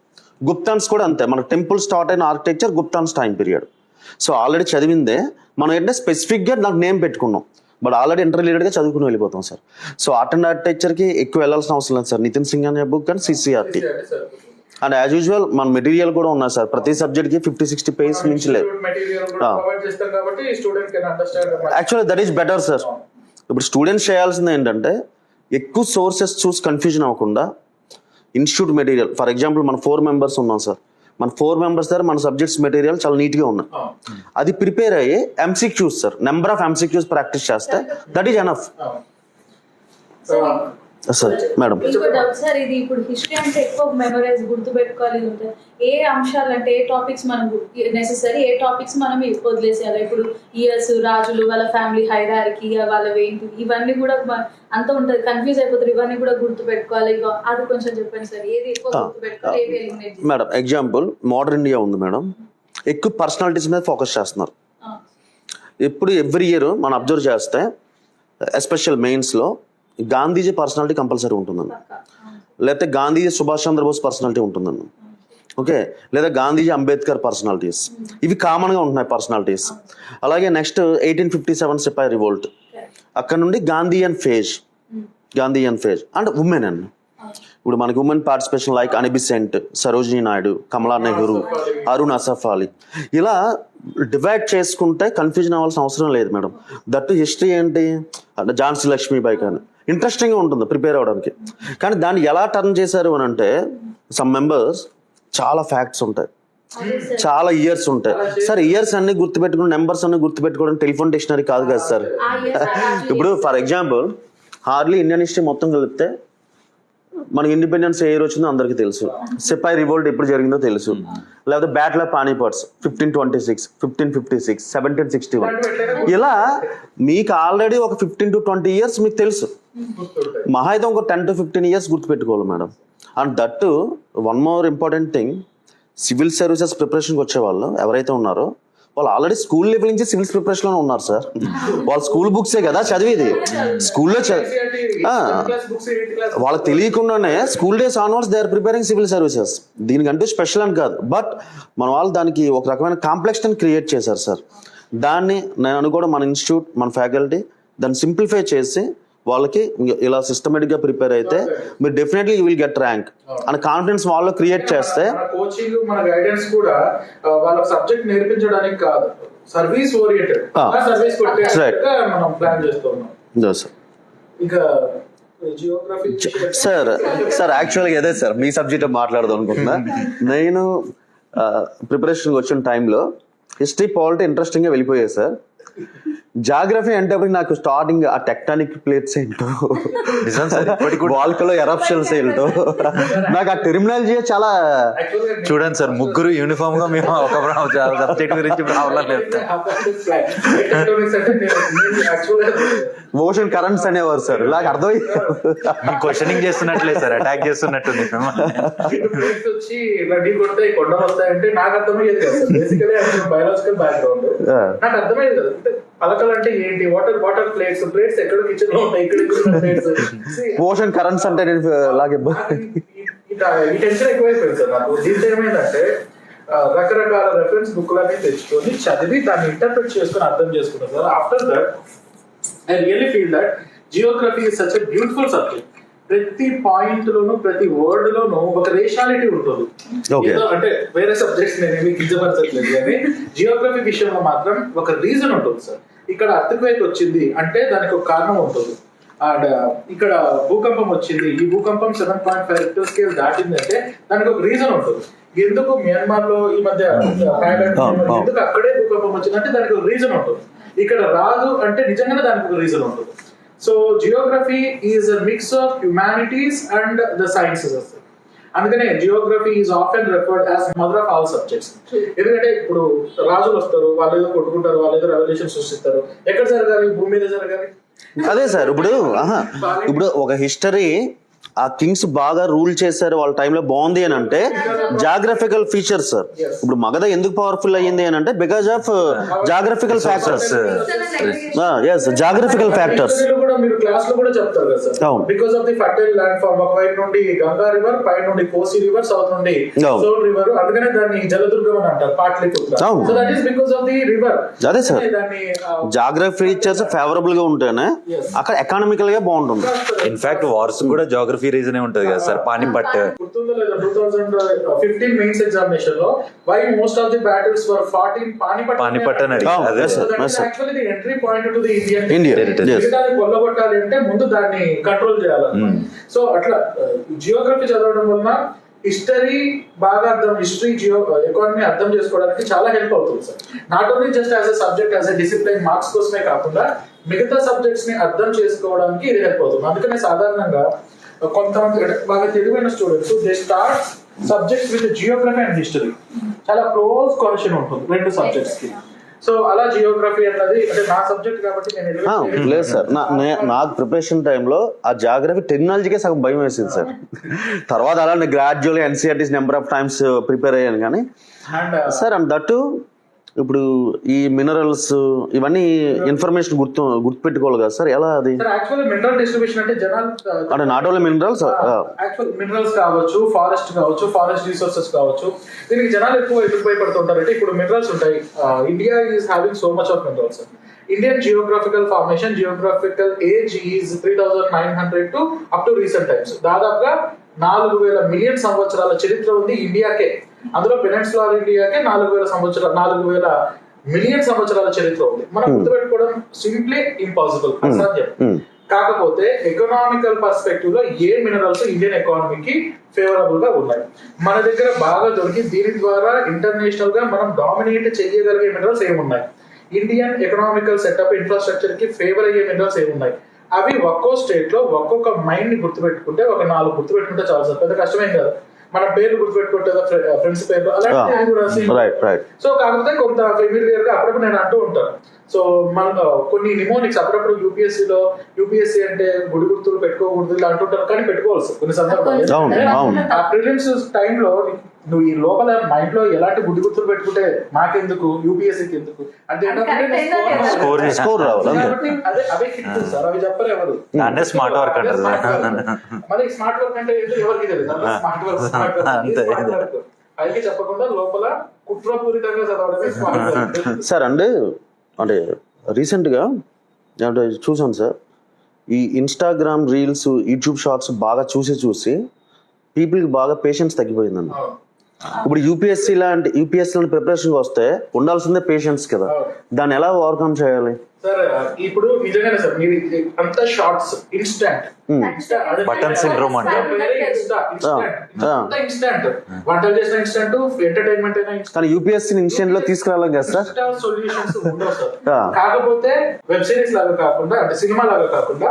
Guptans కూడా అంతే, మన టెంపుల్ స్టార్ట్ అయిన architecture Guptans time period. So already చదివిందే మనం ఏంటంటే స్పెసిఫిక్గా నాకు నేమ్ పెట్టుకున్నాం, బట్ ఆల్రెడీ ఇంటర్ రిలేటెడ్గా చదువుకుని వెళ్ళిపోతాం సార్. సో ఆర్ట్ అండ్ ఆర్కిటెక్చర్కి ఎక్కువ వెళ్ళాల్సిన అవసరం లేదు sir. Nitin Singhania book and CCRT. And as usual మన మెటీరియల్ కూడా ఉన్నాయి సార్, ప్రతి సబ్జెక్ట్కి 50-60 పేజెస్ మించి లేదు. Actually that is better sir. ఇప్పుడు స్టూడెంట్స్ చేయాల్సింది ఏంటంటే ఎక్కువ సోర్సెస్ చూసి కన్ఫ్యూజన్ అవ్వకుండా ఇన్స్టిట్యూట్ మెటీరియల్, ఫర్ ఎగ్జాంపుల్ మన 4 మెంబర్స్ ఉన్నాం సార్, మన 4 మెంబర్స్ దగ్గర మన సబ్జెక్ట్స్ మెటీరియల్ చాలా నీట్గా ఉన్నాయి, అది ప్రిపేర్ అయ్యి MCQs sir, number of MCQs practice చేస్తే that is enough sir. Madam ఇంకో డౌట్ సార్, ఇది ఇప్పుడు హిస్టరీ అంటే ఎక్కువ మెమరైజ్ గుర్తుపెట్టుకోవాలి ఉంటుంది, ఏ అంశాలు అంటే ఏ టాపిక్స్ మనం నెసెసరీ, ఏ టాపిక్స్ మనం వదిలేసేయాలి? ఇప్పుడు ఇయర్స్, రాజులు, వాళ్ళ ఫ్యామిలీ హైరార్కీ, వాళ్ళ ఏంటి, ఇవన్నీ కూడా అంత ఉంటుంది, కన్ఫ్యూజ్ అయిపోతారు. ఇవన్నీ కూడా గుర్తుపెట్టుకోవాలి, అది కొంచెం చెప్పండి సార్, ఏది ఎక్కువ గుర్తుపెట్టుకోవాలి, ఏది ఎలిమినేట్ చేయాలి? మేడం ఎగ్జాంపుల్ మోడర్న్ ఇండియా ఉంది మేడం, ఎక్కువ పర్సనాలిటీస్ మీద ఫోకస్ చేస్తున్నారు. ఎప్పుడు ఎవ్రీ ఇయర్ మనం అబ్జర్వ్ చేస్తే ఎస్పెషల్ మెయిన్స్లో గాంధీజీ పర్సనాలిటీ కంపల్సరీ ఉంటుందండి, లేకపోతే గాంధీజీ సుభాష్ చంద్రబోస్ పర్సనాలిటీ ఉంటుందండి. ఓకే, లేదా గాంధీజీ అంబేద్కర్ పర్సనాలిటీస్, ఇవి కామన్గా ఉంటున్నాయి పర్సనాలిటీస్. అలాగే నెక్స్ట్ 1857 సిపాయి రివోల్ట్, అక్కడ నుండి గాంధీయన్ ఫేజ్ అండ్ ఉమెన్ అండి. ఇప్పుడు మనకి ఉమెన్ పార్టిసిపేషన్ లైక్ అని బెసెంట్, సరోజినీ నాయుడు, కమలా నెహ్రూ, అరుణ్ అసఫ్ అలీ, ఇలా డివైడ్ చేసుకుంటే కన్ఫ్యూజన్ అవ్వాల్సిన అవసరం లేదు మేడం. దట్ హిస్టరీ ఏంటి అంటే ఝాన్సీ లక్ష్మీబాయి కానీ ఇంట్రెస్టింగ్గా ఉంటుంది ప్రిపేర్ అవ్వడానికి. కానీ దాన్ని ఎలా టర్న్ చేశారు అని అంటే సమ్ మెంబర్స్ చాలా ఫ్యాక్ట్స్ ఉంటాయి, చాలా ఇయర్స్ ఉంటాయి సార్. ఇయర్స్ అన్ని గుర్తుపెట్టుకుని నెంబర్స్ అన్ని గుర్తుపెట్టుకోవడం టెలిఫోన్ డిక్షనరీ కాదు కదా సార్. ఇప్పుడు for example hardly Indian history మొత్తం కలిపితే మనకి ఇండిపెండెన్స్ ఏ ఇయర్ వచ్చిందో అందరికీ తెలుసు, సిపాయి రివోల్ట్ ఎప్పుడు జరిగిందో తెలుసు, లేకపోతే బ్యాటిల్ ఆఫ్ పానీపట్స్ 1526, 1556, 1761, ఇలా మీకు ఆల్రెడీ ఒక 15 to 20 ఇయర్స్ మీకు తెలుసు. మహా అయితే ఒక 10 to 15 ఇయర్స్ గుర్తుపెట్టుకోవాలి madam. And that one more important thing, civil services ప్రిపరేషన్కి వచ్చే వాళ్ళు ఎవరైతే ఉన్నారో వాళ్ళు ఆల్రెడీ స్కూల్ లెవెల్ నుంచి సివిల్స్ ప్రిపరేషన్ లో ఉన్నారు సార్. వాళ్ళ స్కూల్ బుక్సే కదా చదివేది, స్కూల్లో వాళ్ళకి తెలియకుండానే school days onwards they are preparing civil services. దీనికంటూ స్పెషల్ అని కాదు, బట్ మన వాళ్ళు దానికి ఒక రకమైన కాంప్లెక్సిటీని క్రియేట్ చేశారు సార్. దాన్ని నేను అనుకోవడం మన ఇన్స్టిట్యూట్, మన ఫ్యాకల్టీ దాన్ని సింప్లిఫై చేసి వాళ్ళకి ఇలా సిస్టమేటిక్గా ప్రిపేర్ అయితే మీరు definitely you will get rank అని కాన్ఫిడెన్స్ వాళ్ళు క్రియేట్ చేస్తే. కోచింగ్ మన గైడెన్స్ కూడా వాళ్ళకి సబ్జెక్ట్ నేర్పించడానికి కాదు, సర్వీస్ ఓరియంటెడ్, సర్వీస్ మనం ప్లాన్ చేస్తున్నాం. ఇంకా జియోగ్రఫీ సార్ యాక్చువల్గా అదే సార్ మీ సబ్జెక్ట్ మాట్లాడదాం అనుకుంటున్నా. నేను ప్రిపరేషన్కి వచ్చిన టైంలో హిస్టరీ పాలిటీ ఇంట్రెస్టింగ్గా వెళ్ళిపోయాయి సార్. జాగ్రఫీ అంటే నాకు స్టార్టింగ్ ఆ టెక్టానిక్ ప్లేట్స్ ఏంటో, వాల్కలో ఎరప్షన్స్ ఏంటో, నాకు ఆ టెర్మినాలజీ చాలా. చూడండి సార్, ముగ్గురు యూనిఫామ్ గా మేము ఒక సబ్జెక్ట్ గురించి ప్రాబ్లం లేదు. ఓషన్ కరెంట్స్ అనేవారు సార్, నాకు అర్థమైంది. క్వశ్చనింగ్ చేస్తున్నట్లే సార్, అటాక్ చేస్తున్నట్టుంది. వచ్చి నడి కొడితే కొండ వస్తాయంటే నాకు అర్థమయ్యేది కదా, బేసికలీ బయాలజికల్ బ్యాక్గ్రౌండ్ నాకు అర్థమయ్యేది కదా. పలకలు అంటే ఏంటి, వాటర్ ప్లేట్స్ ఎక్కడ కిచెన్ లో ఉంటాయి, ఇక్కడ ప్లేట్స్, ఓషన్ కరెంట్స్ అంటే లాగే ఈ టెన్షన్ ఎక్కువైపోయింది సార్ నాకు. దీంతో ఏమైందంటే రకరకాల రెఫరెన్స్ బుక్లన్నీ తెచ్చుకొని చదివి దాన్ని ఇంటర్ప్రిట్ చేసుకొని అర్థం చేసుకున్నాను sir. After that I really feel that Geography is such a beautiful subject. ప్రతి పాయింట్ లోను, ప్రతి వర్డ్ లోను ఒక రేషాలిటీ ఉంటుంది. అంటే వేరే సబ్జెక్ట్స్ నేను కించపరచట్లేదు, కానీ జియోగ్రఫీ విషయంలో మాత్రం ఒక రీజన్ ఉంటుంది సార్. ఇక్కడ అర్త్క్వేక్ వచ్చింది అంటే దానికి ఒక కారణం ఉంటుంది. అండ్ ఇక్కడ భూకంపం వచ్చింది, ఈ భూకంపం 7.5 రిక్టర్ స్కేల్ దాటిందంటే దానికి ఒక రీజన్ ఉంటుంది. ఎందుకు మియాన్మార్ లో ఈ మధ్య ఎందుకు అక్కడే భూకంపం వచ్చిందంటే దానికి ఒక రీజన్ ఉంటుంది. ఇక్కడ రాదు అంటే నిజంగానే దానికి ఒక రీజన్ ఉంటుంది. So geography is a mix of humanities and the sciences. అందుకనే geography is often referred as mother of all subjects. ఎందుకంటే ఇప్పుడు రాజులు వస్తారు, వాళ్ళు ఏదో కొట్టుకుంటారు, వాళ్ళు ఏదో రెవల్యూషన్ సృష్టిస్తారు. ఎక్కడ జరగాలి? భూమి మీద జరగాలి. అదే సార్, ఇప్పుడు ఒక హిస్టరీ ఆ కింగ్స్ బాగా రూల్ చేశారు, వాళ్ళ టైంలో బాగుంది అని అంటే జాగ్రఫికల్ ఫీచర్స్ సార్. ఇప్పుడు మగధ ఎందుకు పవర్ఫుల్ అయ్యింది అని అంటే because of geographical factors. Geographical factors మీరు క్లాస్ లో కూడా చెప్తారు కదా sir. Because of the fertile land form, ఒక వైపు నుండి గంగా రివర్, పై నుండి కోసి రివర్, సౌత్ నుండి సోన్ రివర్, అందుకనే దాన్ని జలదుర్గం అని అంటారు, Pataliputra. So that is because of the river. అదే సార్, జాగ్రఫీ ఫీచర్స్ ఫేవరబుల్ గా ఉంటేనే అక్కడ ఎకానమికల్ గా బాగుంటుంది. ఇన్ఫాక్ట్ వార్స్ కూడా జాగ్రఫీ రీజన్ ఉంటది కదా సార్. పానిపట్ 2015 మెయిన్స్ ఎగ్జామినేషన్ లో why most of the battles were fought in Panipat అని అదే sir. Actually the entry point to the Indian India. కొల్లగొట్టాలి అంటే ముందు దాన్ని కంట్రోల్ చేయాలి. సో అట్లా జియోగ్రఫీ చదవడం వలన హిస్టరీ బాగా హిస్టరీ ఎకానమీ అర్థం చేసుకోవడానికి చాలా హెల్ప్ అవుతుంది sir. Not only just as a subject, as a discipline marks కోసమే కాకుండా మిగతా సబ్జెక్ట్స్ ని అర్థం చేసుకోవడానికి ఇది హెల్ప్ అవుతుంది. అందుకనే సాధారణంగా కొంతమంది బాగా తెలివైన students they start subjects with Geography and history. చాలా క్లోజ్ కనెక్షన్ ఉంటుంది రెండు సబ్జెక్ట్స్ కి. సో అలా జియోగ్రఫీ అన్నది అంటే నా సబ్జెక్ట్ కాబట్టి నేను లేదు సార్. నాకు ప్రిపరేషన్ టైంలో ఆ జాగ్రఫీ టెక్నాలజీకే సగం భయం వేసింది సార్. తర్వాత అలానే gradual NCERTs number of times prepare అయ్యాను. కానీ సార్ అండ్ దట్టు ఇప్పుడు ఈ మినరల్స్ ఇవన్నీ ఇన్ఫర్మేషన్ గుర్తుపెట్టుకోవాలి కదా సార్. ఎలా అది మినరల్ డిస్ట్రిబ్యూషన్ అంటే జనాలు అంటే నాట్ ఓన్లీ మినరల్స్, మినరల్స్ కావచ్చు, ఫారెస్ట్ కావచ్చు, ఫారెస్ట్ రిసోర్సెస్ కావచ్చు, దీనికి జనాలు ఎక్కువ ఎందుకు భయపడుతుంటారు అంటే ఇప్పుడు మినరల్స్ ఉంటాయి. India is having so much of minerals. Indian geographical formation, geographical age is 3900 to up to recent times. దాదాపుగా 4000 మిలియన్ సంవత్సరాల చరిత్ర ఉంది ఇండియాకే. అందులో పెనిన్సులార్ ఇండియాకే 4000 మిలియన్ సంవత్సరాల చరిత్ర ఉంది. మనం గుర్తుపెట్టుకోవడం సింప్లీ ఇంపాసిబుల్, అసాధ్యం. కాకపోతే ఎకనామికల్ పర్స్పెక్టివ్ లో ఏ మినరల్స్ ఇండియన్ ఎకానమీకి ఫేవరబుల్ గా ఉన్నాయి మన దగ్గర బాగా దొరికి, దీని ద్వారా ఇంటర్నేషనల్ గా మనం డామినేట్ చేయగలిగే మినరల్స్ ఏమున్నాయి, ఇండియన్ ఎకనామికల్ సెటప్ ఇన్ఫ్రాస్ట్రక్చర్ కి ఫేవర్ అయ్యే మినరల్స్ ఏమున్నాయి, అవి ఒక్కో స్టేట్ లో ఒక్కొక్క మైండ్ ని గుర్తుపెట్టుకుంటే ఒక 4 గుర్తుపెట్టుకుంటే చాలా సార్, పెద్ద కష్టమేం కాదు. మన పేర్లు గుర్తుపెట్టుకుంటే ఫ్రెండ్స్ పేర్లు అలాంటి కూడా. సో కాకపోతే కొంత ఫెమిలియర్ గా అప్పుడప్పుడు నేను అంటూ ఉంటాను, సో మన కొన్ని నిమోనిక్స్ అప్పుడప్పుడు యూపీఎస్సీ అంటే గుడి గుర్తులు పెట్టుకోకూడదు ఇలా అంటుంటారు, కానీ పెట్టుకోవాలి కొన్ని సందర్భాలు. అవును. ఆ ప్రిలిమ్స్ టైంలో నువ్వు ఈ లోపల మైండ్ లో ఎలాంటి గుడి గుర్తులు పెట్టుకుంటే మాకెందుకు, యూపీఎస్సీకి ఎందుకు అంటే స్కోర్ రావాలి అంతే. కాబట్టి అవే హిట్ సార్, అవి చెప్పరు ఎవరు. అంటే స్మార్ట్ వర్క్ అంటారు. మరి స్మార్ట్ వర్క్ అంటే ఏంటో ఎవరికి తెలియదు. స్మార్ట్ వర్క్ అయితే చెప్పకుండా లోపల కుట్రపూరితంగా చదవడమే స్మార్ట్ వర్క్. సార్ అంటే రీసెంట్గా అంటే చూసాను సార్, ఈ ఇన్స్టాగ్రామ్ రీల్స్, యూట్యూబ్ షార్ట్స్ బాగా చూసి పీపుల్కి బాగా పేషెన్స్ తగ్గిపోయిందండి. ఇప్పుడు యూపీఎస్సీ లాంటి ప్రిపరేషన్కి వస్తే ఉండాల్సిందే పేషెన్స్ కదా, దాన్ని ఎలా ఓవర్కమ్ చేయాలి? సార్ ఇప్పుడు నిజంగానే సార్ మీరు అంతా షార్ట్స్ ఇన్స్టాంట్ బటన్ సిండ్రోమ్ అంటారు. ఇన్స్టాంట్ వంటలు చేసిన ఇన్స్టాంట్, ఎంటర్టైన్మెంట్ అయినా కానీ యూపీఎస్సీ ఇన్స్టెంట్ లో తీసుకురావాలి కదా సార్. సొల్యూషన్స్ ఉండవు సార్. కాకపోతే వెబ్ సిరీస్ లాగా కాకుండా, అంటే సినిమా లాగా కాకుండా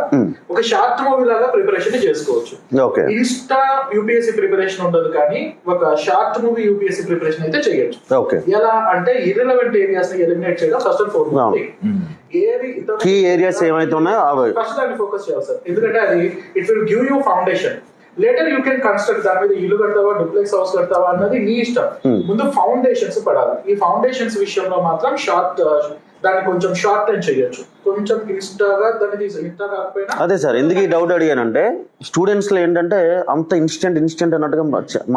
ఒక షార్ట్ మూవీ లాగా ప్రిపరేషన్ చేసుకోవచ్చు. ఓకే. ఇన్స్టా యూపీఎస్సీ ప్రిపరేషన్ ఉండదు, కానీ ఒక షార్ట్ మూవీ యూపీఎస్సీ ప్రిపరేషన్ అయితే చేయొచ్చు. ఓకే. ఎలా అంటే ఇర్రెలవెంట్ ఏరియాస్ ని ఎలిమినేట్ చేయడం first and foremost. Key areas ఏమైతే ఉన్నాయో అవి ఫస్ట్ దాన్ని ఫోకస్ చేయాలి సార్, ఎందుకంటే అది it will give you foundation. Later you can construct, దాని మీద ఇల్లు కడతావా, డూప్లెక్స్ హౌస్ కడతావా అన్నది నీ ఇష్టం. ముందు ఫౌండేషన్స్ పడాలి. ఈ ఫౌండేషన్స్ విషయంలో మాత్రం దాన్ని కొంచెం షార్ట్ టైం చేయొచ్చు, కొంచెం ఇన్స్టాగా దాన్ని ఇన్స్టా కాకపోయినా. అదే సార్, ఎందుకు ఈ డౌట్ అడిగానంటే స్టూడెంట్స్ లో ఏంటంటే అంత ఇన్స్టెంట్ అన్నట్టుగా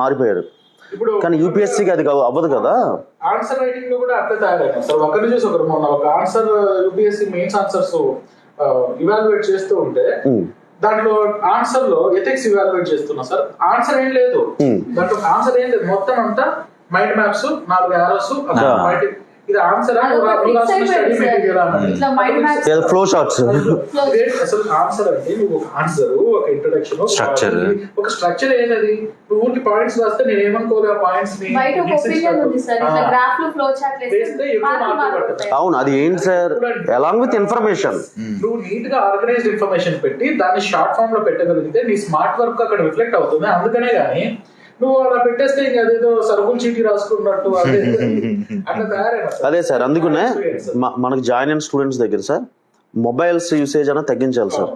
మారిపోయారు. ఇప్పుడు కానీ యూపీఎస్సీకి అది అవ్వదు కదా. ఆన్సర్ రైటింగ్ లో కూడా అట్లా తయారైనా సార్. ఒకరిని చూసి ఒకరు మొన్న ఒక answer UPSC mains answers evaluate చేస్తూ ఉంటే దాంట్లో ఆన్సర్ లో ఎథిక్స్ ఇవాల్యుయేట్ చేస్తున్నా సార్. ఆన్సర్ ఏం లేదు దాంట్లో, ఆన్సర్ ఏం లేదు, మొత్తం అంతా మైండ్ మ్యాప్స్, 4 arrows, ఇది ఆన్సర్ ఫ్లో షార్ట్స్. అసలు ఆన్సర్ అంటే నువ్వు ఒక ఆన్సర్, ఒక ఇంట్రడక్షన్, ఒక స్ట్రక్చర్ ఏదది, నువ్వు ఊరికి పాయింట్స్ రాస్తే నేను ఏమనుకోలే ఆ పాయింట్స్ ని. అవును, అది ఏంటి సార్, అలాంగ్ విత్ ఇన్ఫర్మేషన్ నువ్వు నీట్ గా ఆర్గనైజ్డ్ ఇన్ఫర్మేషన్ పెట్టి దాన్ని షార్ట్ ఫామ్ లో పెట్టగలిగితే నీ స్మార్ట్ వర్క్ అక్కడ రిఫ్లెక్ట్ అవుతుంది. అందుకనే గానీ నువ్వు అలా పెట్టేస్తే ఇంకా అదేదో సరుకులు చీటీ రాసుకున్నట్టు అట్లా తయారైనా. అదే సార్, అందుకనే మనకు జాయిన్ అయిన స్టూడెంట్స్ దగ్గర సార్ మొబైల్స్ యూసేజ్ అనేది తగ్గించాలి సార్.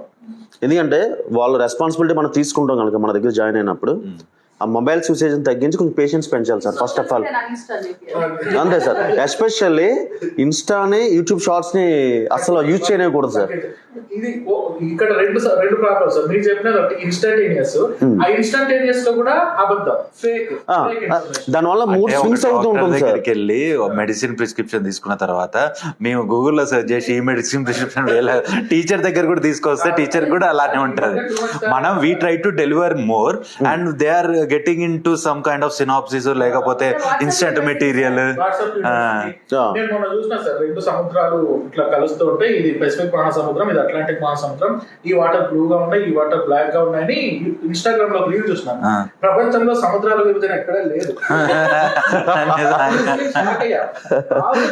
ఎందుకంటే వాళ్ళ రెస్పాన్సిబిలిటీ మనం తీసుకుంటాం కనుక మన దగ్గర జాయిన్ అయినప్పుడు ఆ మొబైల్స్ యూసేజ్ తగ్గించి కొంచెం పేషెన్స్ పెంచాలి సార్ ఫస్ట్ ఆఫ్ ఆల్. అంతే సార్, ఎస్పెషల్లీ ఇన్స్టాని, యూట్యూబ్ షార్ట్స్ ని అసలు యూజ్ చేయకూడదు సార్. ఇది ఇక్కడ రెండు ప్రాబ్లమ్స్ సార్. మీరు చెప్పినది ఒకటి ఇన్స్టంటేనియస్, ఆ ఇన్స్టంటేనియస్ లో కూడా అబద్ధం, ఫేక్. దానివల్ల మూడ్ స్వింగ్స్ అవుతూ ఉంటుంది సార్. దగ్గరికి వెళ్ళి మెడిసిన్ ప్రిస్క్రిప్షన్ తీసుకున్న తర్వాత మేము గూగుల్లో సెర్చ్ చేసి ఈ మెడిసిన్ ప్రిస్క్రిప్షన్ టీచర్ దగ్గర కూడా తీసుకొస్తే టీచర్ కూడా అలానే ఉంటది. మనం we try to deliver more and they are getting into some kind of synopsis లేకపోతే ఇన్స్టెంట్ మెటీరియల్. నేను మొన్న చూసిన సార్, 2 సముద్రాలు ఇట్లా కలుస్తూ ఉంటే ఇది పెసిఫిక్ మహాసముద్రం, ఇది అట్లాంటిక్ మహాసముద్రం, ఈ వాటర్ బ్లూ గా ఉన్నాయి, ఈ వాటర్ బ్లాక్ గా ఉన్నాయని ఇన్స్టాగ్రామ్ లో రీల్ చూసినాను. ప్రపంచంలో సముద్రాల విభజన ఎక్కడా లేదు.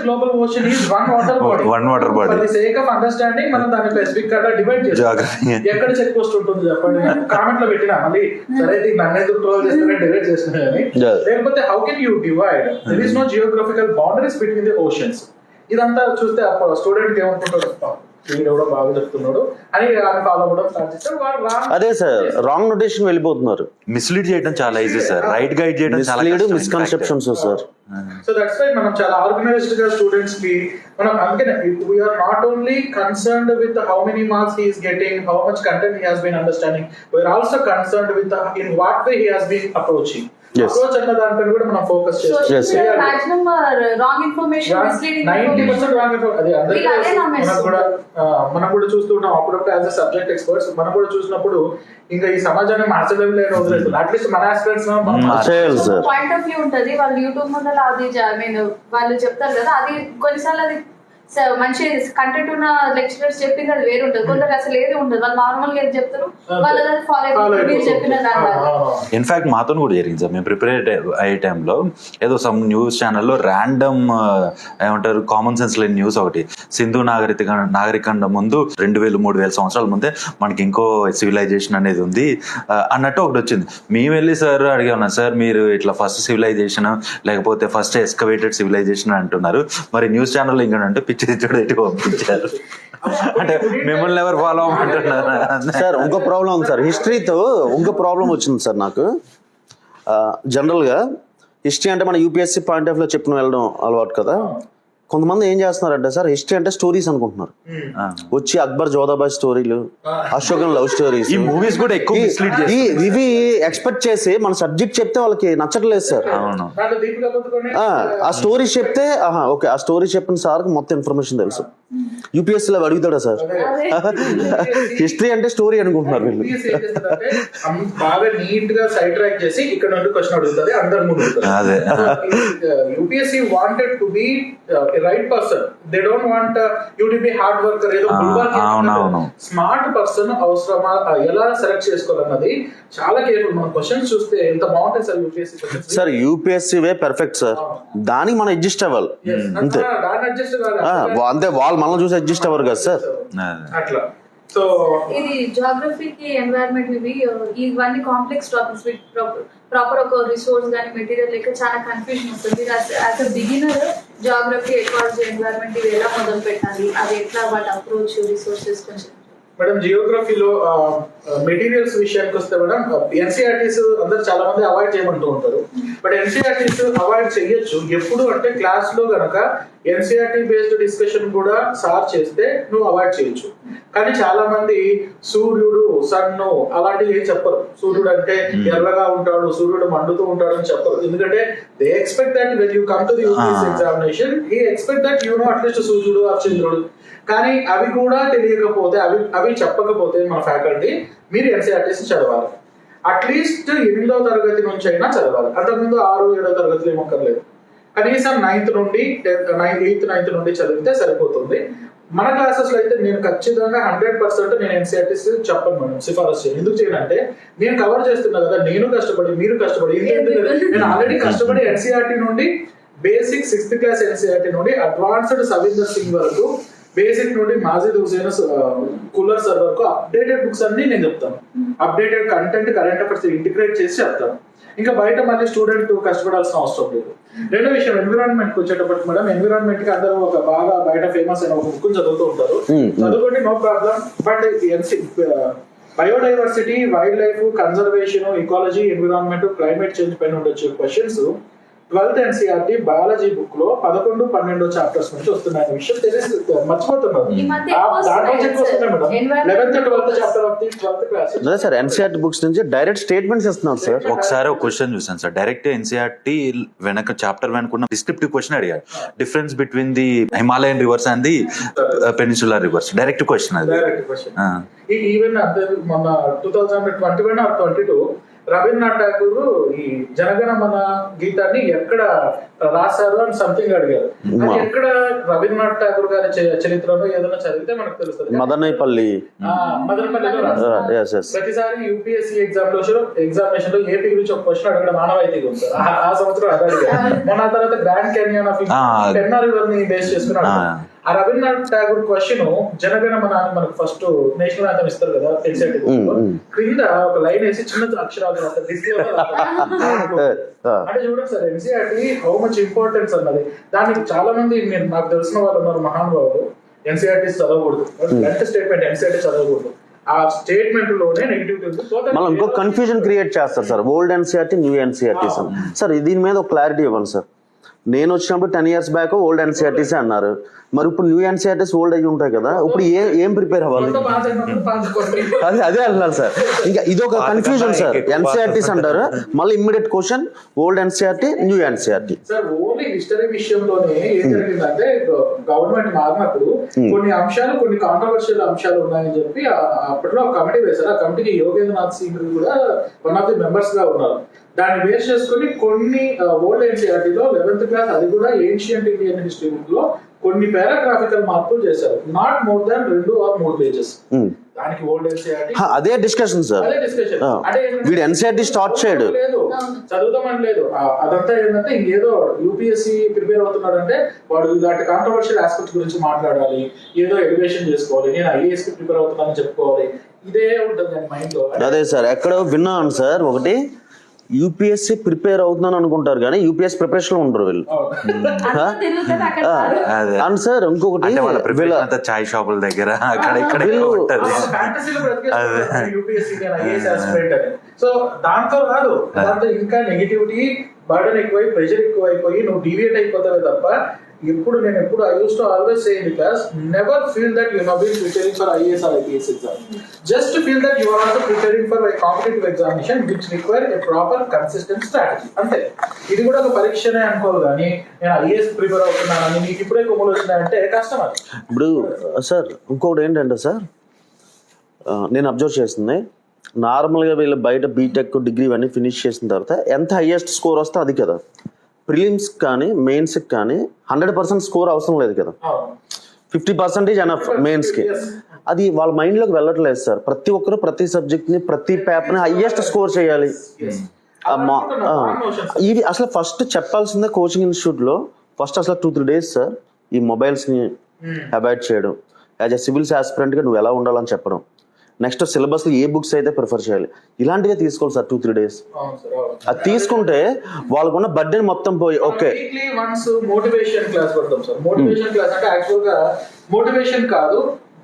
Global ocean is one water body. For the sake of understanding మనం దాన్ని పెసిఫిక్ గా డివైడ్ చేస్తాం. ఎక్కడ చెక్ పోస్ట్ ఉంటుంది చెప్పండి, కామెంట్ లో పెట్టినా మళ్ళీ సరే నన్నెందుకు ట్రోల్ చేస్తారని డివైడ్ చేస్తున్నా కానీ. లేకపోతే how can you divide? There is no geographical boundaries between the oceans. ఇదంతా చూస్తే స్టూడెంట్ ఏమనుకుంటాడు, వీడెవడో బాగా చెప్తున్నాడు అని ఫాలో అవ్వడం స్టార్ట్ చేస్తారు. అదే సార్, రాంగ్ నోటేషన్ వెళ్ళిపోతున్నారు. మిస్లీడ్ చేయడం చాలా ఈజీ సార్, రైట్ గైడ్ చేయడం చాలా misconceptions sir. So that's why మనం చాలా ఆర్గనైజ్డ్ గా స్టూడెంట్స్ కి మనం అందుకనే we are not only concerned with how many marks he is getting, how much content he has been understanding, we are also concerned with in what way he has been approaching. Approach అన్న దానిపై కూడా మనం focus చేస్తాం. Wrong information, misleading 90% wrong information. అది అందరికీ మనం కూడా చూస్తూ ఉంటాం. అప్పుడప్పుడు యాజ్ అ సబ్జెక్ట్ ఎక్స్పర్ట్స్ మనం కూడా చూసినప్పుడు ఇంకా ఈ సమాజాన్ని మార్చలేము లేదు, వదిలేదు. అట్లీస్ట్ మన ఆస్పిరెంట్స్ పాయింట్ ఆఫ్ వ్యూ ఉంటది. వాళ్ళు యూట్యూబ్ ముందర అది వాళ్ళు చెప్తారు కదా, అది కొన్నిసార్లు అది మంచి కంటెంట్ ఉన్న లెక్చరర్స్ చెప్పింది అది వేరు ఉంటుంది. కొందరు అసలు ఏది ఉండదు, వాళ్ళు నార్మల్ గా ఏది చెప్తారు వాళ్ళు దాన్ని ఫాలో అయిపోతారు మీరు చెప్పిన దాని. ఇన్ఫాక్ట్ మాతో కూడా జరిగింది సార్. మేము ప్రిపేర్ అయ్యే టైంలో ఏదో సమ్ న్యూస్ ఛానల్లో ర్యాండమ్ ఏమంటారు కామన్ సెన్స్ లేని న్యూస్ ఒకటి, సింధు నాగరికండ ముందు 2000-3000 సంవత్సరాల ముందే మనకి ఇంకో సివిలైజేషన్ అనేది ఉంది అన్నట్టు ఒకటి వచ్చింది. మేము వెళ్ళి సార్ అడిగాను, సార్ మీరు ఇట్లా ఫస్ట్ సివిలైజేషన్ లేకపోతే ఫస్ట్ ఎస్కవేటెడ్ సివిలైజేషన్ అంటున్నారు, మరి న్యూస్ ఛానల్లో ఇంకా అంటే పంపించేది చూడ ఇటు పంపించారు అంటే మిమ్మల్ని ఎవరు ఫాలో అవ్వమంటున్నారు సార్ ఇంకో ప్రాబ్లం ఉంది సార్, హిస్టరీతో ఇంకో ప్రాబ్లం వచ్చింది సార్ నాకు. జనరల్గా హిస్టరీ అంటే మన యూపీఎస్సీ పాయింట్ ఆఫ్ లో చెప్పిన వెళ్ళడం అలవాటు కదా. కొంతమంది ఏం చేస్తున్నారంటే సార్, హిస్టరీ అంటే స్టోరీస్ అనుకుంటున్నారు. వచ్చి అక్బర్ జోధాబాయ్ స్టోరీలు, అశోకన్ లవ్ స్టోరీస్, ఈ మూవీస్ కూడా ఎక్కువ mislead చేస్తాయి. ఇవి ఎక్స్పెక్ట్ చేసి మన సబ్జెక్ట్ చెప్తే వాళ్ళకి నచ్చట్లేదు సార్. అవును. ఆ స్టోరీస్ చెప్తే ఓకే, ఆ స్టోరీ చెప్పిన సార్ మొత్తం ఇన్ఫర్మేషన్ తెలుసు. యూపీఎస్సీ లో అడుగుతాడా సార్? హిస్టరీ అంటే స్టోరీ అనుకుంటున్నారు వీళ్ళు. బాగా నీట్ గా సైడ్ ట్రాక్ చేసి ఇక్కడ నుండి క్వశ్చన్ అడుగుతుంది, అందరు ముందు అదే. UPSC wanted to be right person, they don't want you to be hard worker, ఏదో స్మార్ట్ పర్సన్ అవసరమా, ఎలా సెలెక్ట్ చేసుకోవాలన్నది చాలా కేర్ఫుల్. మనం క్వశ్చన్స్ చూస్తే ఎంత బాగుంటాయి sir UPSC questions. Sir UPSC way perfect sir, దానికి మనం అడ్జస్ట్ అవ్వాలి అంతే. దాన్ని అడ్జస్ట్ అంతే, వాళ్ళు మనం చూసి అడ్జస్ట్ అవ్వరు కదా సార్. అట్లా. సో ఇది జాగ్రఫీకి ఎన్వైరన్మెంట్ ఇవన్నీ కాంప్లెక్స్ టాపిక్స్, ప్రాపర్ ఒక రిసోర్స్ కానీ మెటీరియల్ లేక చాలా కన్ఫ్యూజన్ వస్తుంది. As a beginner geography, ecology, environment ఇవి ఎలా మొదలు పెట్టాలి, అది ఎట్లా వాటి అప్రోచ్, రిసోర్సెస్ కొంచెం. మేడం జియోగ్రఫీలో మెటీరియల్స్ విషయానికి వస్తే మేడం ఎన్సీఆర్టీస్ అందరు చాలా మంది అవాయిడ్ చేయమంటూ ఉంటారు. బట్ ఎన్సీఆర్టీస్ అవాయిడ్ చేయొచ్చు ఎప్పుడు అంటే క్లాస్ లో గనక ఎన్సీఆర్టీ బేస్డ్ డిస్కషన్ కూడా సార్ చేస్తే నువ్వు అవాయిడ్ చేయొచ్చు. కానీ చాలా మంది సూర్యుడు, సన్ను అలాంటివి ఏం చెప్పరు. సూర్యుడు అంటే ఎర్రగా ఉంటాడు, సూర్యుడు మండుతూ ఉంటాడు అని చెప్పరు. ఎందుకంటే they expect that when you come to the UPSC examination he expect that you know at least సూర్యుడు ఆర్ చంద్రుడు. కానీ అవి కూడా తెలియకపోతే, అవి చెప్పకపోతే మన ఫ్యాకల్టీ మీరు ఎన్సీఆర్టీస్ చదవాలి. అట్లీస్ట్ 8వ తరగతి నుంచి అయినా చదవాలి. అంతకుముందు 6, 7వ తరగతిలో ఏమక్కర్లేదు. కనీసం 9th నుండి 8th, 9th నుండి చదివితే సరిపోతుంది. మన క్లాసెస్ లో అయితే నేను ఖచ్చితంగా 100% నేను ఎన్సీఆర్టీస్ చెప్పను మేడం, సిఫారసు చేయను. ఎందుకు చేయాలంటే నేను కవర్ చేస్తున్నా కదా, నేను కష్టపడి, మీరు కష్టపడి. నేను ఆల్రెడీ కష్టపడి ఎన్సీఆర్టీ నుండి బేసిక్ 6th క్లాస్ ఎన్సీఆర్టీ నుండి అడ్వాన్స్డ్ సవీందర్ సింగ్ వరకు, బేసిక్ నుండి మాజిద్ హుసేన్ కూలర్ సర్ వరకు అప్డేటెడ్ బుక్స్ అన్ని నేను చెప్తాను. Updated content, current affairs integrate చేసి చెప్తాను. ఇంకా బయట మళ్ళీ స్టూడెంట్ కష్టపడాల్సిన అవసరం లేదు. రెండో విషయం ఎన్విరాన్మెంట్ వచ్చేటప్పటికి మేడం, ఎన్విరాన్మెంట్ కి అందరూ ఒక బాగా బయట ఫేమస్ అయిన ఒక బుక్ చదువుతూ ఉంటారు. చదువుకోండి, no problem. But biodiversity, wildlife, conservation, ecology, environment, climate change పైన వచ్చే questions 12th NCERT biology book లో 11, 12 చాప్టర్స్ నుంచి వస్తున్నాయి విషయం తెలిసి మర్చిపోతున్నారు. అదే సార్, ఎన్సీఆర్టీ బుక్స్ నుంచి డైరెక్ట్ స్టేట్మెంట్స్ ఇస్తున్నారు సార్. ఒకసారి ఒక క్వశ్చన్ చూసాను సార్, డైరెక్ట్ ఎన్సీఆర్టీ వెనక చాప్టర్ వెనుకున్న డిస్క్రిప్టివ్ క్వశ్చన్ అడిగారు, difference between the Himalayan reverse and the peninsular reverse. Direct question అది. ఈవెన్ మొన్న 2021 or 22 రవీంద్రనాథ్ ఠాగూర్ ఈ జనగణమన గీతాన్ని ఎక్కడ రాశారు అని సంథింగ్ అడిగారు. అది ఎక్కడ రవీంద్రనాథ్ ఠాగూర్ గారి చరిత్రలో ఏదైనా చదివితే మనకు తెలుస్తుంది. మదనపల్లిలో రాశారు. ప్రతిసారి యూపీఎస్సీ ఎగ్జామినేషన్ లో ఏపీ గురించి ఒక క్వశ్చన్ అడగడం ఆనవాయితీగా ఉంది. ఆ సంవత్సరం అది అడిగారు. మొన్న తర్వాత grand canyon of Penna river ని బేస్ చేసుకుని ఆ రవీంద్రనాథ్ ఠాగూర్ క్వశ్చన్ జనగణమన అని మనకు ఫస్ట్ నేషనల్ యాంథమ్ ఇస్తారు కదా ఎన్సీఆర్టీ క్రింద ఒక లైన్ వేసి చిన్న అక్షరాలు డిస్ప్లే అంటే చూడండి sir, NCERT how much importance అన్నది. దానికి చాలా మంది నాకు తెలిసిన వాళ్ళు ఉన్నారు మహానుభావులు, ఎన్సీఆర్టీ చదవకూడదు, స్టేట్మెంట్ ఎన్సీఆర్టీ చదవకూడదు, ఆ స్టేట్మెంట్ లోనే నెగిటివిటీ మనం ఇంకో కన్ఫ్యూజన్ క్రియేట్ చేస్తారు sir. Old NCERT, new NCERT sir. దీని మీద ఒక క్లారిటీ ఇవ్వండి సార్. నేను వచ్చినప్పుడు 10 years బ్యాక్ ఓల్డ్ ఎన్సీఆర్టీసీ అన్నారు, మరి ఇప్పుడు న్యూ ఎన్సీఆర్టీస్ ఓల్డ్ అయ్యి ఉంటాయి కదా, ఇప్పుడు ఏం ప్రిపేర్ అవ్వాలి? అదే అంటున్నారు సార్. ఇంకా ఇది ఒక కన్ఫ్యూజన్ సార్. ఎన్సీఆర్టీస్ అంటారు, మళ్ళీ immediate question old NCERT, new NCERT. Sir only history విషయంలోనే ఏం జరిగిందంటే, గవర్నమెంట్ మారినప్పుడు కొన్ని అంశాలు, కొన్ని కాంట్రవర్షియల్ అంశాలు ఉన్నాయని చెప్పి అప్పట్లో ఒక కమిటీ వేశారు. ఆ కమిటీకి యోగేంద్రనాథ్ సింగ్ కూడా వన్ ఆఫ్ ది మెంబర్స్ గా ఉన్నారు. దాన్ని బేస్ చేసుకుని కొన్ని ఓల్డ్ ఎన్సీఆర్టీలో 11th క్లాస్, అది కూడా ఏన్షియంట్ ఇండియన్ హిస్టరీ బుక్ లో కొన్ని పారాగ్రాఫికల్ మార్పులు చేశారు. Not more than 2 or 3 pages. దానికి ఓల్డ్ ఎన్సీఆర్టీ అదే డిస్కషన్ సార్. అంటే వీడు ఎన్సీఆర్టీ స్టార్ట్ చేయడు, చదువుతామని లేదు. అదంతా ఏంటంటే ఇంకేదో యూపీఎస్సీ ప్రిపేర్ అవుతున్నాడంటే వాడు ఇలాంటి కాంట్రవర్షియల్ ఆస్పెక్ట్ గురించి మాట్లాడాలి, ఏదో ఎలివేషన్ చేసుకోవాలి, నేను ఐఏఎస్ కి ప్రిపేర్ అవుతున్నానని చెప్పుకోవాలి, ఇదే ఉంటుంది మైండ్ లో. అదే సార్, ఎక్కడో విన్నాను సార్ ఒకటి, యూపీఎస్సీ ప్రిపేర్ అవుతున్నాను అనుకుంటారు కానీ యూపీఎస్ ప్రిపరేషన్ లో ఉండరు వీళ్ళు. అందరూ తిరుగుతారు అక్కడ అదే అండ్ సార్ ఇంకొకటి అంటే వాళ్ళ ప్రిపరేషన్ అంతా చాయ్ షాపుల దగ్గర అక్కడ ఇక్కడ ఉంటది. సో దాంతో కాదు, దాంతో ఇంకా నెగిటివిటీ బర్డన్ ఎక్కువై ప్రెషర్ ఎక్కువైపోయి నువ్వు డివియేట్ అయిపోతావే తప్ప ఎప్పుడు I used to always say in the class, never feel that you have been preparing for IAS or IPS exam. Just feel that you are also preparing for a competitive examination which require a proper consistent strategy. అంతే, ఇది కూడా ఒక పరీక్షనే అనుకోదు కానీ నేను IAS prepare అవుతున్నానని నీకు ఇప్పుడే కొమ్ములు వచ్చినాయంటే కష్టం అది. ఇప్పుడు సార్ ఇంకొకటి ఏంటంటే సార్ నేను అబ్జర్వ్ చేస్తుంది నార్మల్గా వీళ్ళు బయట బీటెక్ డిగ్రీ ఇవన్నీ ఫినిష్ చేసిన తర్వాత ఎంత హైయెస్ట్ స్కోర్ వస్తే అది కదా. ప్రిలిమ్స్ కానీ మెయిన్స్కి కానీ 100% స్కోర్ అవసరం లేదు కదా, 50% ఎనఫ్ మెయిన్స్కి. అది వాళ్ళ మైండ్లోకి వెళ్ళట్లేదు సార్. ప్రతి ఒక్కరు ప్రతి సబ్జెక్ట్ని ప్రతి పేపర్ని హైయెస్ట్ స్కోర్ చేయాలి. ఇది అసలు ఫస్ట్ చెప్పాల్సిందే కోచింగ్ ఇన్స్టిట్యూట్లో ఫస్ట్ అసలు 2-3 days సార్ ఈ మొబైల్స్ని అవాయిడ్ చేయడం, యాజ్ ఎ సివిల్స్ ఆస్పిరెంట్గా నువ్వు ఎలా ఉండాలని చెప్పడం, నెక్స్ట్ సిలబస్లో ఏ బుక్స్ అయితే ప్రిఫర్ చేయాలి, ఇలాంటివే తీసుకోవాలి సార్ 2-3 days. అది తీసుకుంటే వాళ్ళకున్న బర్డెన్ మొత్తం పోయి ఓకే. వన్స్ మోటివేషన్ క్లాస్ పెడతాం సార్. మోటివేషన్ క్లాస్ అంటే యాక్చువల్ గా మోటివేషన్ కాదు,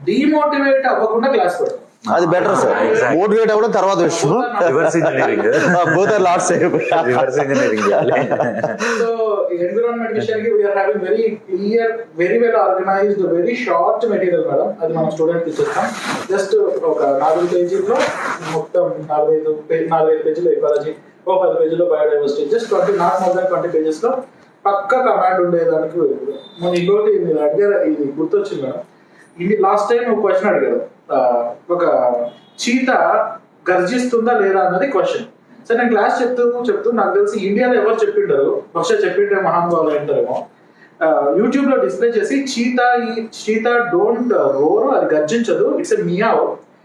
డిమోటివేట్ అవ్వకుండా క్లాస్ పెడతాం. అది బెటర్ సార్. మోటివేట్ అవ్వడం తర్వాత విషయం. Reverse engineering both are lots reverse engineering. So environment విషయానికి we are having very clear, very well organized, very short material madam. అది మనం స్టూడెంట్ కి ఇచ్చేస్తాం. జస్ట్ ఒక 4 పేజీల్లో మొత్తం 4-5 పేజీలు ఎకాలజీ, ఒక 10 పేజీలో biodiversity, just 20 more than 20 pages లో పక్క కమాండ్ ఉండేదానికి. మన ఇంకోటి మీరు అడిగారు, ఇది గుర్తొచ్చింది మేడం. ఇది లాస్ట్ టైం ఒక క్వశ్చన్ అడిగారు, ఒక చీత గర్జిస్తుందా లేదా అన్నది క్వశ్చన్. సరే నేను క్లాస్ చెప్తూ నాకు తెలిసి ఇండియాలో ఎవరు చెప్పింటారు, బహుశా చెప్పింటే మహానుభావులు అంటారేమో. యూట్యూబ్ లో డిస్ప్లే చేసి చీతా డోంట్ రోర్, అది గర్జించదు, it's a meow,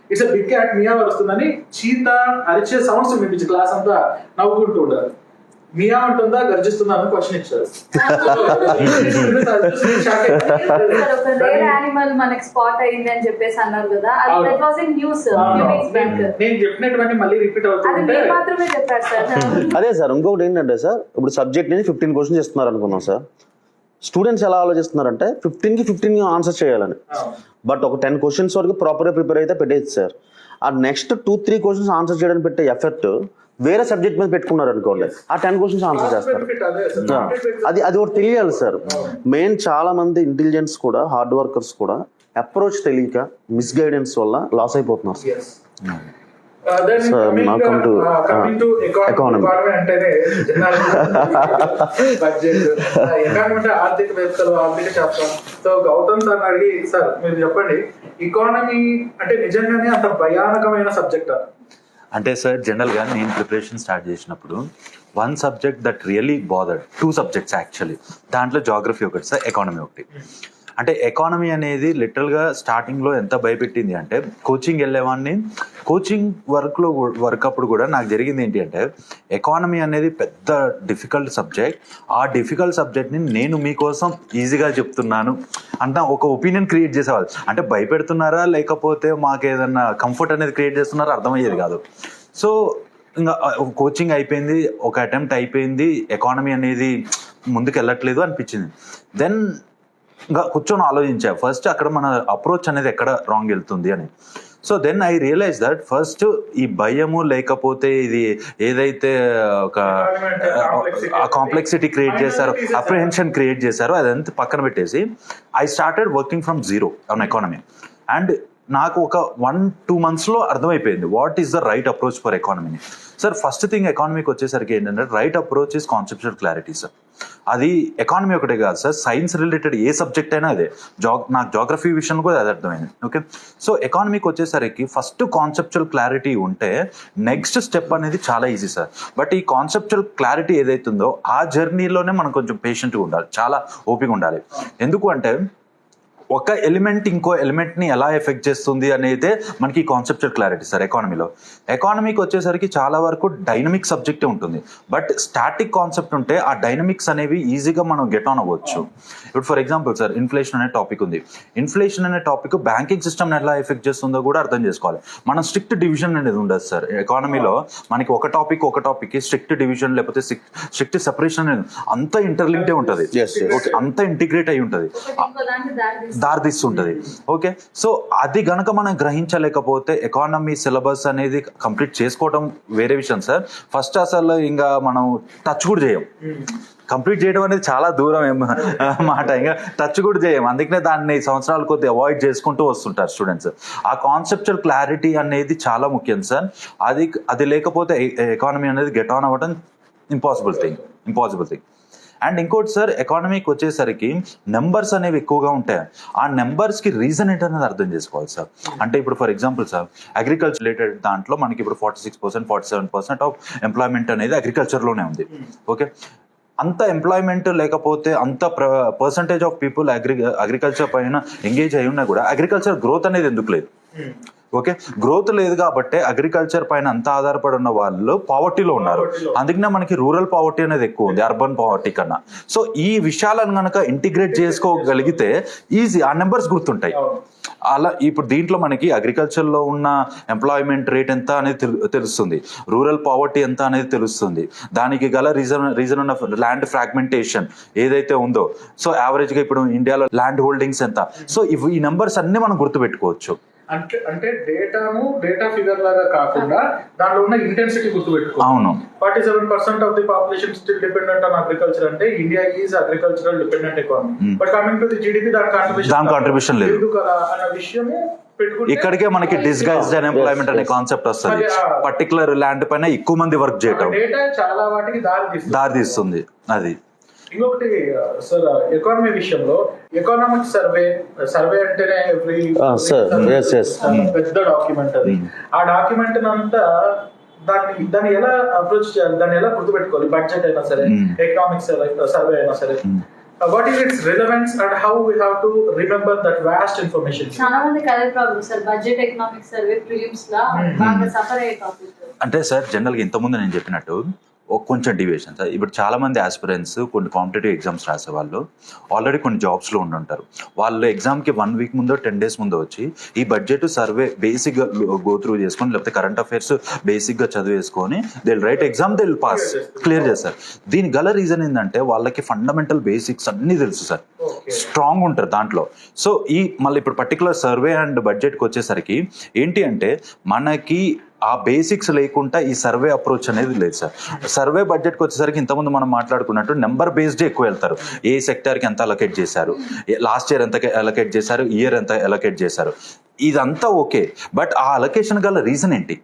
it's a big cat, meow వస్తుందని చీతా అరిచే సౌండ్స్ వినిపించి క్లాస్ అంతా నవ్వుకుంటూ ఉంటారు. మియా అంటుందా గర్జిస్తుందా అని క్వశ్చన్ ఇచ్చారు. యానిమల్ మనకి స్పాట్ అయింది అని చెప్పేసి అన్నారు కదా, అది వాస్ ఇన్ న్యూస్ నేను చెప్పినటువంటి మళ్ళీ రిపీట్ అవుతుంది మాత్రమే చెప్పారు సార్. అదే సార్ ఇంకొకటి ఏంటంటే సార్ ఇప్పుడు సబ్జెక్ట్ నుంచి 15 questions ఇస్తున్నారు అనుకున్నాం సార్. స్టూడెంట్స్ ఎలా ఆలోచిస్తున్నారంటే 15 ఆన్సర్ చేయాలని, బట్ ఒక 10 questions వరకు ప్రాపర్గా ప్రిపేర్ అయితే పెట్టేది సార్. ఆ నెక్స్ట్ 2-3 questions ఆన్సర్ చేయడానికి పెట్టే ఎఫర్ట్ వేరే సబ్జెక్ట్ మీద పెట్టుకున్నారు అనుకోండి, ఆ 10 questions ఆన్సర్ చేస్తారు. అది ఒకటి తెలియాలి సార్. మెయిన్ చాలా మంది ఇంటెలిజెన్స్ కూడా హార్డ్ వర్కర్స్ కూడా అప్రోచ్ తెలియక మిస్గైడెన్స్ వల్ల లాస్ అయిపోతున్నారు సార్. coming to economy అంటేనే బడ్జెట్, ఎకానమీ ఆర్థికవేత్తలు, ఆర్థిక శాస్త్రం. సో గౌతమ్ సార్ అడిగి, సార్ మీరు చెప్పండి, ఎకానమీ అంటే నిజంగానే అంత భయానకమైన సబ్జెక్ట్? అంటే సార్ జనరల్గా నేను ప్రిపరేషన్ స్టార్ట్ చేసినప్పుడు 1 subject that really bothered, 2 subjects actually. దాంట్లో జాగ్రఫీ ఒకటి సార్, ఎకానమీ ఒకటి. అంటే ఎకానమీ అనేది లిటరల్గా స్టార్టింగ్లో ఎంత భయపెట్టింది అంటే, కోచింగ్ వెళ్ళేవాడిని, కోచింగ్ వర్క్ అప్పుడు కూడా నాకు జరిగింది ఏంటి అంటే, ఎకానమీ అనేది పెద్ద డిఫికల్ట్ సబ్జెక్ట్, ఆ డిఫికల్ట్ సబ్జెక్ట్ని నేను మీకోసం ఈజీగా చెప్తున్నాను అంత ఒక ఒపీనియన్ క్రియేట్ చేసేవాళ్ళు. అంటే భయపెడుతున్నారా లేకపోతే మాకు ఏదన్నా కంఫర్ట్ అనేది క్రియేట్ చేస్తున్నారా అర్థమయ్యేది కాదు. సో ఇంకా కోచింగ్ అయిపోయింది, ఒక అటెంప్ట్ అయిపోయింది, ఎకానమీ అనేది ముందుకు వెళ్ళట్లేదు అనిపించింది. దెన్ ఇంకా కూర్చొని ఆలోచించా ఫస్ట్ అక్కడ మన అప్రోచ్ అనేది ఎక్కడ రాంగ్ వెళ్తుంది అని. So then I realise that first ఈ భయము లేకపోతే ఇది ఏదైతే ఒక కాంప్లెక్సిటీ క్రియేట్ చేశారో, అప్రిహెన్షన్ క్రియేట్ చేశారో అదంతా పక్కన పెట్టేసి I started working from zero on economy. And నాకు ఒక 1-2 monthsలో అర్థమైపోయింది what is the right approach for ఎకానమీని. సార్ ఫస్ట్ థింగ్ ఎకానమీకి వచ్చేసరికి ఏంటంటే right approach is conceptual clarity sir. అది ఎకానమీ ఒకటే కాదు సార్, సైన్స్ రిలేటెడ్ ఏ సబ్జెక్ట్ అయినా అదే. నాకు జాగ్రఫీ విషయంలో కూడా అది అర్థమైంది. ఓకే, సో ఎకానమీకి వచ్చేసరికి ఫస్ట్ కాన్సెప్చువల్ క్లారిటీ ఉంటే నెక్స్ట్ స్టెప్ అనేది చాలా ఈజీ సార్. బట్ ఈ కాన్సెప్చువల్ క్లారిటీ ఏదైతుందో ఆ జర్నీలోనే మనం కొంచెం పేషెంట్గా ఉండాలి, చాలా ఓపిక ఉండాలి. ఎందుకు అంటే ఒక ఎలిమెంట్ ఇంకో ఎలిమెంట్ని ఎలా ఎఫెక్ట్ చేస్తుంది అనేది మనకి కాన్సెప్చువల్ క్లారిటీ సార్ ఎకానమీలో. ఎకానమీకి వచ్చేసరికి చాలా వరకు డైనమిక్ సబ్జెక్టే ఉంటుంది, బట్ స్టాటిక్ కాన్సెప్ట్ ఉంటే ఆ డైనమిక్స్ అనేవి ఈజీగా మనం గెట్ ఆన్ అవ్వచ్చు. ఇప్పుడు ఫర్ ఎగ్జాంపుల్ సార్ ఇన్ఫ్లేషన్ అనే టాపిక్ ఉంది. ఇన్ఫ్లేషన్ అనే టాపిక్ బ్యాంకింగ్ సిస్టమ్ ఎలా ఎఫెక్ట్ చేస్తుందో కూడా అర్థం చేసుకోవాలి. మనం స్ట్రిక్ట్ డివిజన్ అనేది ఉండదు సార్ ఎకానమీలో. మనకి ఒక టాపిక్ స్ట్రిక్ట్ డివిజన్ లేకపోతే స్ట్రిక్ట్ సెపరేషన్ అనేది అంత ఇంటర్లింక్టే ఉంటుంది, అంత ఇంటిగ్రేట్ అయి ఉంటుంది, దారితీస్తుంటది. ఓకే, సో అది గనక మనం గ్రహించలేకపోతే ఎకానమీ సిలబస్ అనేది కంప్లీట్ చేసుకోవడం వేరే విషయం సార్. ఫస్ట్ అసలు ఇంకా మనం టచ్ కూడా చేయం. కంప్లీట్ చేయడం అనేది చాలా దూరం మాట, ఇంకా టచ్ కూడా చేయం. అందుకనే దాన్ని సంవత్సరాల కొద్ది అవాయిడ్ చేసుకుంటూ వస్తుంటారు స్టూడెంట్స్. ఆ కాన్సెప్చువల్ క్లారిటీ అనేది చాలా ముఖ్యం సార్. అది లేకపోతే ఎకానమీ అనేది గెట్ ఆన్ అవ్వడం ఇంపాసిబుల్ థింగ్. అండ్ ఇంకోటి సార్, ఎకానమీకి వచ్చేసరికి నెంబర్స్ అనేవి ఎక్కువగా ఉంటాయి. ఆ నెంబర్స్కి రీజన్ ఏంటనేది అర్థం చేసుకోవాలి సార్. అంటే ఇప్పుడు for example sir, agriculture related దాంట్లో మనకి ఇప్పుడు 46%, 47% ఆఫ్ ఎంప్లాయ్మెంట్ అనేది అగ్రికల్చర్లోనే ఉంది. ఓకే, అంత ఎంప్లాయ్మెంట్ లేకపోతే అంత పర్సంటేజ్ ఆఫ్ పీపుల్ అగ్రికల్చర్ పైన ఎంగేజ్ అయి ఉన్నా కూడా అగ్రికల్చర్ గ్రోత్ అనేది ఎందుకు లేదు? ఓకే, గ్రోత్ లేదు కాబట్టి అగ్రికల్చర్ పైన అంత ఆధారపడి ఉన్న వాళ్ళు పావర్టీలో ఉన్నారు. అందుకనే మనకి రూరల్ పావర్టీ అనేది ఎక్కువ ఉంది అర్బన్ పావర్టీ కన్నా. సో ఈ విషయాలను కనుక ఇంటిగ్రేట్ చేసుకోగలిగితే ఈజీ ఆ నెంబర్స్ గుర్తుంటాయి. అలా ఇప్పుడు దీంట్లో మనకి అగ్రికల్చర్లో ఉన్న ఎంప్లాయ్మెంట్ రేట్ ఎంత అనేది తెలుస్తుంది, రూరల్ పావర్టీ ఎంత అనేది తెలుస్తుంది, దానికి గల రీజన్ ఉన్న ల్యాండ్ ఫ్రాగ్మెంటేషన్ ఏదైతే ఉందో, సో యావరేజ్గా ఇప్పుడు ఇండియాలో ల్యాండ్ హోల్డింగ్స్ ఎంత. సో ఈ నెంబర్స్ అన్ని మనం గుర్తుపెట్టుకోవచ్చు. అంటే డేటా ఫిగర్ లాగా కాకుండా దాంట్లో ఉన్న ఇంటెన్సిటీ గుర్తుపెట్టుకో. అవును, 47% of the population still dependent on agriculture అంటే India is agricultural dependent economy. But coming to the GDP దాని కాంట్రిబ్యూషన్ లేదు కదా అన్న విషయము ఇక్కడికే మనకి డిస్గైజ్డ్ అన్ఎంప్లాయ్మెంట్ అనే కాన్సెప్ట్ వస్తుంది. పర్టికులర్ ల్యాండ్ పైన ఎక్కువ మంది వర్క్ చేయటం డేటా చాలా వాటికి దారి తీస్తుంది. అది ఇంకొకటి సార్, ఎకానమీ విషయంలో ఎకనామిక్ సర్వే అంటేనే పెద్ద డాక్యుమెంట్ అది. ఆ డాక్యుమెంట్ అంతా దాన్ని ఎలా అప్రోచ్ చేయాలి, దాన్ని ఎలా గుర్తుపెట్టుకోవాలి? బడ్జెట్ అయినా సరే, ఎకనామిక్ సర్వే అయినా సరే, what is its relevance and how we have to remember that vast information? చాలా మంది అదే problem sir, budget economic survey prelims లా బాగా సఫర్ అయ్యే టాపిక్. అంటే సార్ జనరల్గా ఇంతకుముందు నేను చెప్పినట్టు కొంచెం డివియేషన్ సార్. ఇప్పుడు చాలా మంది ఆస్పిరెంట్స్ కొన్ని కాంపిటేటివ్ ఎగ్జామ్స్ రాసే వాళ్ళు ఆల్రెడీ కొన్ని జాబ్స్లో ఉండుంటారు. వాళ్ళు ఎగ్జామ్కి 1 వీక్ ముందో 10 డేస్ ముందో వచ్చి ఈ బడ్జెట్ సర్వే బేసిక్గా గో త్రూ చేసుకొని, లేకపోతే కరెంట్ అఫైర్స్ బేసిక్గా చదివేసుకొని they write exam, they pass, clear చేస్తారు. దీని గల రీజన్ ఏంటంటే వాళ్ళకి ఫండమెంటల్ బేసిక్స్ అన్నీ తెలుసు సార్, స్ట్రాంగ్ ఉంటారు దాంట్లో. సో మళ్ళీ ఇప్పుడు పర్టికులర్ సర్వే అండ్ బడ్జెట్కి వచ్చేసరికి ఏంటి అంటే మనకి ఆ బేసిక్స్ లేకుండా ఈ సర్వే అప్రోచ్ అనేది లేదు సార్. సర్వే బడ్జెట్కి వచ్చేసరికి ఇంతకుముందు మనం మాట్లాడుకున్నట్టు నెంబర్ బేస్డే ఎక్కువ వెళ్తారు. ఏ సెక్టార్కి ఎంత అలొకేట్ చేశారు, లాస్ట్ ఇయర్ ఎంత అలొకేట్ చేశారు, ఇయర్ ఎంత అలొకేట్ చేశారు, ఇదంతా ఓకే. బట్ ఆ అలొకేషన్ గల రీజన్ ఏంటి?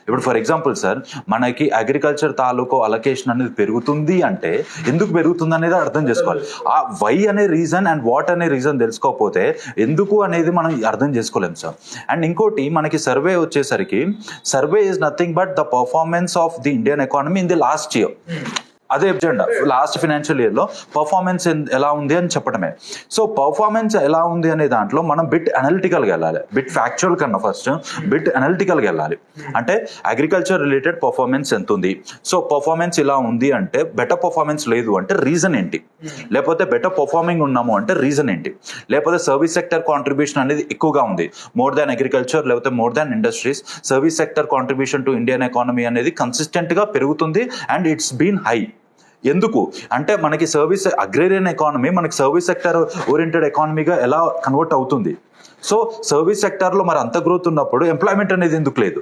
ఇప్పుడు ఫర్ ఎగ్జాంపుల్ సార్, మనకి అగ్రికల్చర్ తాలూకు అలొకేషన్ అనేది పెరుగుతుంది అంటే ఎందుకు పెరుగుతుంది అనేది అర్థం చేసుకోవాలి. ఆ వై అనే రీజన్ అండ్ వాట్ అనే రీజన్ తెలుసుకోకపోతే ఎందుకు అనేది మనం అర్థం చేసుకోలేం సార్. అండ్ ఇంకోటి మనకి సర్వే వచ్చేసరికి, survey is nothing but the performance of the Indian economy in the last year. అదే ఎజెండా లాస్ట్ ఫైనాన్షియల్ ఇయర్లో పర్ఫార్మెన్స్ ఎలా ఉంది అని చెప్పడమే. సో పర్ఫార్మెన్స్ ఎలా ఉంది అనే దాంట్లో మనం బిట్ అనలిటికల్గా వెళ్ళాలి. బిట్ ఫ్యాక్చువల్ కన్నా ఫస్ట్ బిట్ అనలిటికల్గా వెళ్ళాలి. అంటే అగ్రికల్చర్ రిలేటెడ్ పర్ఫార్మెన్స్ ఎంత ఉంది, సో పర్ఫార్మెన్స్ ఇలా ఉంది అంటే బెటర్ పర్ఫార్మెన్స్ లేదు అంటే రీజన్ ఏంటి, లేకపోతే బెటర్ పర్ఫార్మింగ్ ఉన్నాము అంటే రీజన్ ఏంటి, లేకపోతే సర్వీస్ సెక్టర్ కాంట్రిబ్యూషన్ అనేది ఎక్కువగా ఉంది మోర్ దాన్ అగ్రికల్చర్, లేకపోతే more than industries. Service sector contribution to Indian economy అనేది కన్సిస్టెంట్గా పెరుగుతుంది అండ్ ఇట్స్ బీన్ హై. ఎందుకు అంటే మనకి సర్వీస్ అగ్రేరియన్ ఎకానమీ మనకి సర్వీస్ సెక్టర్ ఓరియంటెడ్ ఎకానమీగా ఎలా కన్వర్ట్ అవుతుంది. సో సర్వీస్ సెక్టార్లో మరి అంత గ్రోత్ ఉన్నప్పుడు ఎంప్లాయ్మెంట్ అనేది ఎందుకు లేదు?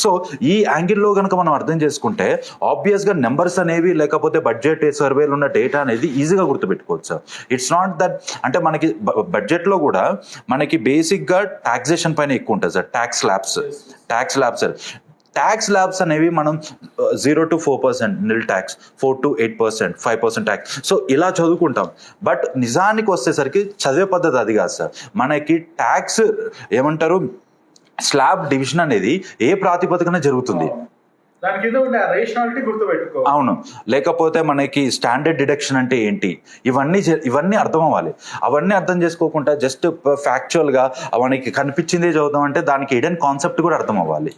సో ఈ యాంగిల్లో కనుక మనం అర్థం చేసుకుంటే ఆబ్వియస్గా నెంబర్స్ అనేవి లేకపోతే బడ్జెట్ సర్వేలు ఉన్న డేటా అనేది ఈజీగా గుర్తుపెట్టుకోవచ్చు సార్. ఇట్స్ నాట్ దట్ అంటే మనకి బడ్జెట్లో కూడా మనకి బేసిక్గా టాక్సేషన్ పైన ఎక్కువ ఉంటుంది sir. Tax labs sir. Tax labs అనేవి మనం 0 to 4% nil tax, 4 to 8%, 5% tax, so ఇలా చదువుకుంటాం. బట్ నిజానికి వచ్చేసరికి చదివే పద్ధతి అది కాదు సార్. మనకి ట్యాక్స్ ఏమంటారు, స్లాబ్ డివిజన్ అనేది ఏ ప్రాతిపదికన జరుగుతుంది? దాని కింద ఉండే ఆ రేషనాలిటీ గుర్తుపెట్టుకో. అవును, లేకపోతే మనకి స్టాండర్డ్ డిడక్షన్ అంటే ఏంటి, ఇవన్నీ అర్థం అవ్వాలి. అవన్నీ అర్థం చేసుకోకుండా జస్ట్ ఫ్యాక్చువల్ గా మనకి కనిపించిందే చదువుతాం అంటే దానికి హిడెన్ కాన్సెప్ట్ కూడా అర్థం అవ్వాలి.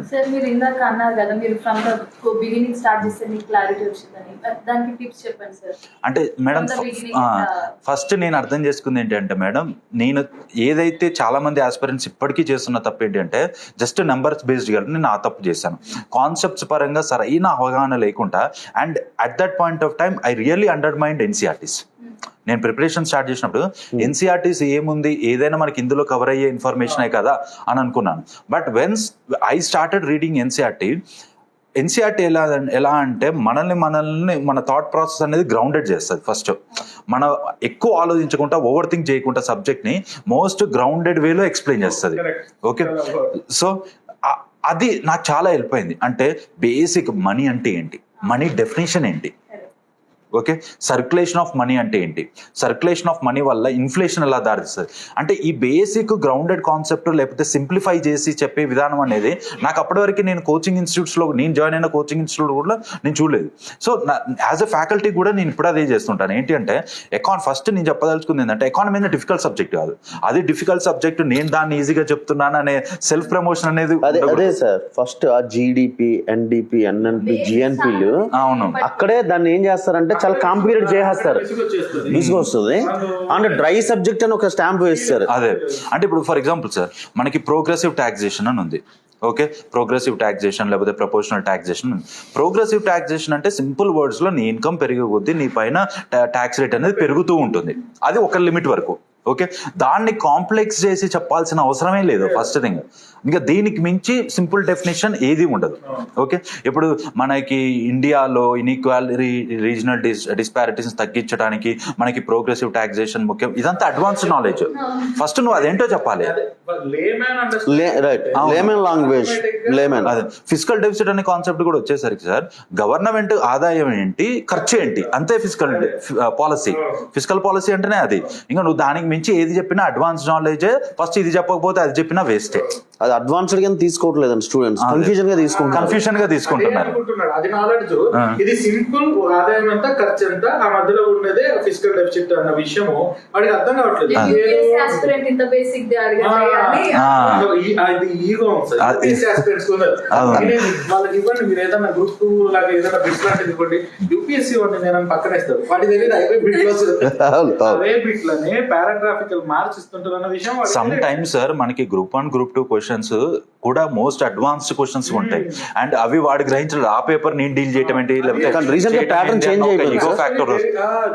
సార్ మీరు ఇందాక అన్నారు కదా, మీరు ఫ్రమ్ ద బిగినింగ్ స్టార్ట్ చేస్తే మీకు క్లారిటీ వచ్చిందని, దానికి టిప్స్ చెప్పండి సార్. అంటే మేడం ఫస్ట్ నేను అర్థం చేసుకుంది ఏంటంటే మేడం, నేను ఏదైతే చాలా మంది ఆస్పిరెంట్స్ ఇప్పటికీ చేస్తున్న తప్పు ఏంటంటే జస్ట్ నెంబర్స్ బేస్డ్ గా నేను ఆ తప్పు చేశాను. కాన్సెప్ట్స్ పరంగా సరైన అవగాహన లేకుండా, and at that point of time I really undermined NCERTs. నేను ప్రిపరేషన్ స్టార్ట్ చేసినప్పుడు ఎన్సీఆర్టీస్ ఏముంది, ఏదైనా మనకి ఇందులో కవర్ అయ్యే ఇన్ఫర్మేషన్ కదా అని అనుకున్నాను. But when I started reading NCERT ఎలా అంటే మనల్ని మన థాట్ ప్రాసెస్ అనేది గ్రౌండెడ్ చేస్తుంది. ఫస్ట్ మన ఎక్కువ ఆలోచించకుండా, ఓవర్ థింక్ చేయకుండా సబ్జెక్ట్ని మోస్ట్ గ్రౌండెడ్ వేలో ఎక్స్ప్లెయిన్ చేస్తుంది. ఓకే, సో అది నాకు చాలా హెల్ప్ అయింది. అంటే బేసిక్ మనీ అంటే ఏంటి, మనీ డెఫినేషన్ ఏంటి, ఓకే, సర్క్యులేషన్ ఆఫ్ మనీ అంటే ఏంటి, సర్క్యులేషన్ ఆఫ్ మనీ వల్ల ఇన్ఫ్లేషన్ ఎలా దారిస్తుంది, అంటే ఈ బేసిక్ గ్రౌండెడ్ కాన్సెప్ట్ లేకపోతే సింప్లిఫై చేసి చెప్పే విధానం అనేది నాకు అప్పటి వరకు నేను కోచింగ్ ఇన్స్టిట్యూట్స్లో, నేను జాయిన్ అయిన కోచింగ్ ఇన్స్టిట్యూట్ కూడా నేను చూడలేదు. సో యాజ్ ఎ ఫ్యాకల్టీ కూడా నేను ఇప్పుడు అదే చేస్తుంటాను. ఏంటి అంటే ఫస్ట్ నేను చెప్పదలుచుకుంది ఏంటంటే ఎకానమీ అనేది డిఫికల్ట్ సబ్జెక్ట్ కాదు, అది డిఫికల్ట్ సబ్జెక్ట్, నేను దాన్ని ఈజీగా చెప్తున్నాను అనే సెల్ఫ్ ప్రమోషన్ అనేది అదే సార్. ఫస్ట్ ఆ జీడిపి, ఎన్డిపి, ఎన్ఎన్పి, జిఎన్పిలు, అవును, అక్కడే దాన్ని ఏం చేస్తారంటే చాలా కాంప్లికేటెడ్ చేసేస్తారు, తీసుకొస్తుంది. అండ్ డ్రై సబ్జెక్ట్ అని ఒక స్టాంప్ వేస్తారు. అదే అంటే ఇప్పుడు ఫర్ ఎగ్జాంపుల్ సార్, మనకి ప్రోగ్రెసివ్ టాక్సేషన్ అని ఉంది. ఓకే, ప్రోగ్రెసివ్ టాక్సేషన్ లేకపోతే ప్రపోర్షనల్ టాక్సేషన్. ప్రోగ్రెసివ్ టాక్సేషన్ అంటే సింపుల్ వర్డ్స్ లో నీ ఇన్కమ్ పెరిగే కొద్దీ నీ పైన ట్యాక్స్ రేట్ అనేది పెరుగుతూ ఉంటుంది, అది ఒక లిమిట్ వరకు. ఓకే, దాన్ని కాంప్లెక్స్ చేసి చెప్పాల్సిన అవసరమే లేదు ఫస్ట్ థింగ్. ఇంకా దీనికి మించి సింపుల్ డెఫినేషన్ ఏది ఉండదు. ఓకే, ఇప్పుడు మనకి ఇండియాలో ఇన్ఈక్వాలిటీ, రీజనల్ డిస్పారిటీస్ తగ్గించడానికి మనకి ప్రోగ్రెసివ్ టాక్సేషన్ ముఖ్యం. ఇదంతా అడ్వాన్స్డ్ నాలెడ్జ్. ఫస్ట్ నువ్వు అదేంటో చెప్పాలి. అదే ఫిజికల్ డెఫిసిట్ అనే కాన్సెప్ట్ కూడా వచ్చేసరికి సార్, గవర్నమెంట్ ఆదాయం ఏంటి, ఖర్చు ఏంటి, అంతే ఫిజికల్ పాలసీ. ఫిజికల్ పాలసీ అంటేనే అది. ఇంకా నువ్వు దానికి మించి ఏది చెప్పినా అడ్వాన్స్డ్ నాలెడ్జ్. ఫస్ట్ ఇది చెప్పకపోతే అది చెప్పినా వేస్టే. అది అడ్వాన్స్డ్ గా తీసుకోవట్లేదండి స్టూడెంట్స్, కన్ఫ్యూజన్ గా తీసుకుంటున్నారు. అది నాలెడ్జ్, ఇది సింపుల్ ఆదాయం ఎంత, ఖర్చు ఎంత, ఆ మధ్యలో ఉన్నదే ఫిజికల్ డెఫిసిట్ అన్న విషయము వాడికి అర్థం కావట్లేదు. వాళ్ళకి ఇవ్వండి, మీరు ఏదైనా గ్రూప్ 2 లాగా ఏదైనా బిట్ లాంటిది ఇవ్వండి, యూపీఎస్సీ వాడిని నేను పక్కన ఇస్తాను, వాటి దగ్గర అవే బిట్ అవే బిట్లనే పారాగ్రాఫికల్ మార్క్స్ ఇస్తుంటారు విషయం. సమ్ టైమ్స్ సార్ మనకి గ్రూప్ 1 గ్రూప్ 2 క్వశ్చన్స్ కూడా మోస్ట్ అడ్వాన్స్డ్ క్వశ్చన్స్ ఉంటాయి, అండ్ అవి వాడు గ్రహించలేదు. ఆ పేపర్ నేను డీల్ చేయటం ఏంటి,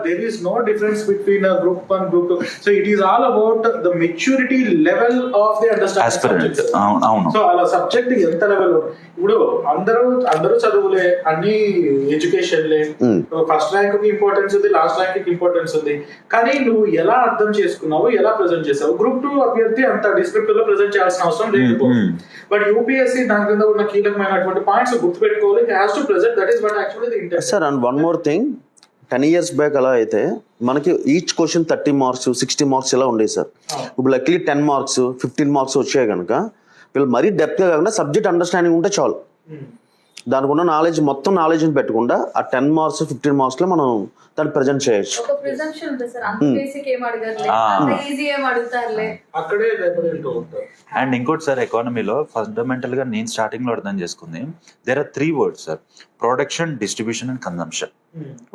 there is no difference between a group 1 group 2, so it is all about the maturity level of the understanding. అవును, సో అలా సబ్జెక్ట్ ఎంత లెవెల్. ఇప్పుడు అందరూ చదువులే, అన్ని ఎడ్యుకేషన్లే, ఫస్ట్ ర్యాంక్ కి ఇంపార్టెన్స్ ఉంది, లాస్ట్ ర్యాంక్ కి ఇంపార్టెన్స్ ఉంది, కానీ నువ్వు ఎలా అర్థం చేసుకున్నావు, ఎలా ప్రెజెంట్ చేసావు. గ్రూప్ 2 అభ్యర్థి అంత డిస్క్రిప్టివ్ లో ప్రెజెంట్ చేయాల్సిన అవసరం లేదు. బట్ యూపీఎస్సీ దాని కింద ఉన్న కీలకమైనటువంటి పాయింట్స్ గుర్తుపెట్టుకోవాలి. It has to present, that is what actually the intention. Sir, and one more thing, 10 years back అలా అయితే మనకి ఈచ్ క్వశ్చన్ 30 మార్క్స్ 60 మార్క్స్ ఇలా ఉండేది సార్. ఇప్పుడు లక్లీ 10 మార్క్స్ 15 మార్క్స్ వచ్చాయి కనుక వీళ్ళు మరీ డెప్త్ గా కాకుండా సబ్జెక్ట్ అండర్స్టాండింగ్ ఉంటే చాలు. దానికి ఉన్న నాలెడ్జ్, మొత్తం నాలెడ్జ్ పెట్టకుండా ఆ 10 మార్క్స్ 15 మార్క్స్ లో మనం దాన్ని ప్రెజెంట్ చేయొచ్చు. అండ్ ఇంకోటి సార్, ఎకానమీలో ఫండమెంటల్ గా నేను స్టార్టింగ్ లో అర్థం చేసుకుంది, there are 3 words sir: production, distribution and consumption.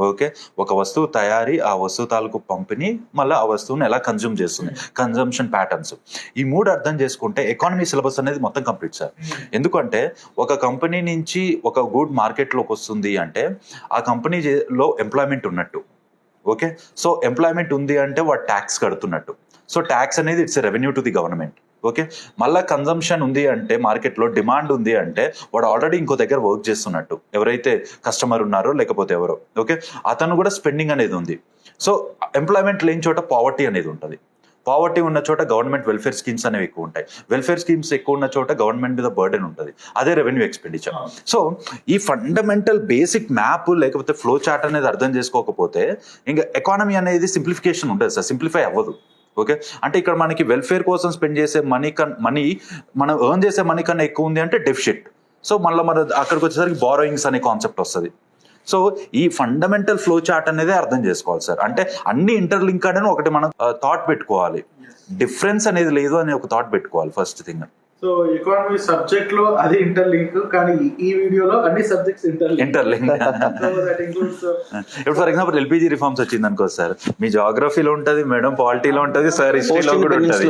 Okay, ఒక వస్తువు తయారీ, ఆ వస్తువు తాలూకు పంపిణీ, మళ్ళీ ఆ వస్తువుని ఎలా కన్జ్యూమ్ చేస్తుంది, కన్జంప్షన్ ప్యాటర్న్స్. ఈ 3 అర్థం చేసుకుంటే ఎకానమీ సిలబస్ అనేది మొత్తం కంప్లీట్ సార్. ఎందుకంటే ఒక కంపెనీ నుంచి ఒక గుడ్ మార్కెట్లోకి వస్తుంది అంటే ఆ కంపెనీలో ఎంప్లాయ్మెంట్ ఉన్నట్టు. ఓకే, సో ఎంప్లాయ్మెంట్ ఉంది అంటే వాడు ట్యాక్స్ కడుతున్నట్టు. సో ట్యాక్స్ అనేది it's revenue to the government. Okay, మళ్ళీ కన్జంప్షన్ ఉంది అంటే మార్కెట్లో డిమాండ్ ఉంది అంటే వాడు ఆల్రెడీ ఇంకో దగ్గర వర్క్ చేస్తున్నట్టు, ఎవరైతే కస్టమర్ ఉన్నారో లేకపోతే ఎవరో. ఓకే, అతను కూడా స్పెండింగ్ అనేది ఉంది. సో ఎంప్లాయ్మెంట్ లేని చోట పావర్టీ అనేది ఉంటుంది. పావర్టీ ఉన్న చోట గవర్నమెంట్ వెల్ఫేర్ స్కీమ్స్ అనేవి ఎక్కువ ఉంటాయి. వెల్ఫేర్ స్కీమ్స్ ఎక్కువ ఉన్న చోట గవర్నమెంట్ మీద బర్డెన్ ఉంటుంది, అదే రెవెన్యూ ఎక్స్పెండిచర్. సో ఈ ఫండమెంటల్ బేసిక్ మ్యాప్ లేకపోతే ఫ్లో చార్ట్ అనేది అర్థం చేసుకోకపోతే ఇంకా ఎకానమీ అనేది సింప్లిఫికేషన్ ఉంటుంది సార్, సింప్లిఫై అవ్వదు. ఓకే, అంటే ఇక్కడ మనకి వెల్ఫేర్ కోసం స్పెండ్ చేసే మనీ మనం ఎర్న్ చేసే మనీ కన్నా ఎక్కువ ఉంది అంటే డెఫిసిట్. సో మళ్ళీ మన అక్కడికి వచ్చేసరికి బారోయింగ్స్ అనే కాన్సెప్ట్ వస్తుంది. సో ఈ ఫండమెంటల్ ఫ్లో చార్ట్ అనేది అర్థం చేసుకోవాలి సార్. అంటే అన్ని ఇంటర్లింక్ అని ఒకటి మనం థాట్ పెట్టుకోవాలి, డిఫరెన్స్ అనేది లేదు అని ఒక థాట్ పెట్టుకోవాలి first thing. So economy subject లో అది ఇంటర్లింక్, కానీ ఈ వీడియోలో అన్ని సబ్జెక్ట్స్ ఇంటర్లింక్. ఇప్పుడు ఫర్ ఎగ్జాంపుల్ ఎల్పిజి రిఫార్మ్స్ వచ్చింది అనుకో సార్, మీ జాగ్రఫీలో ఉంటది, మేడం పాలిటీలో ఉంటది, సార్ హిస్టరీలో కూడా ఉంటది,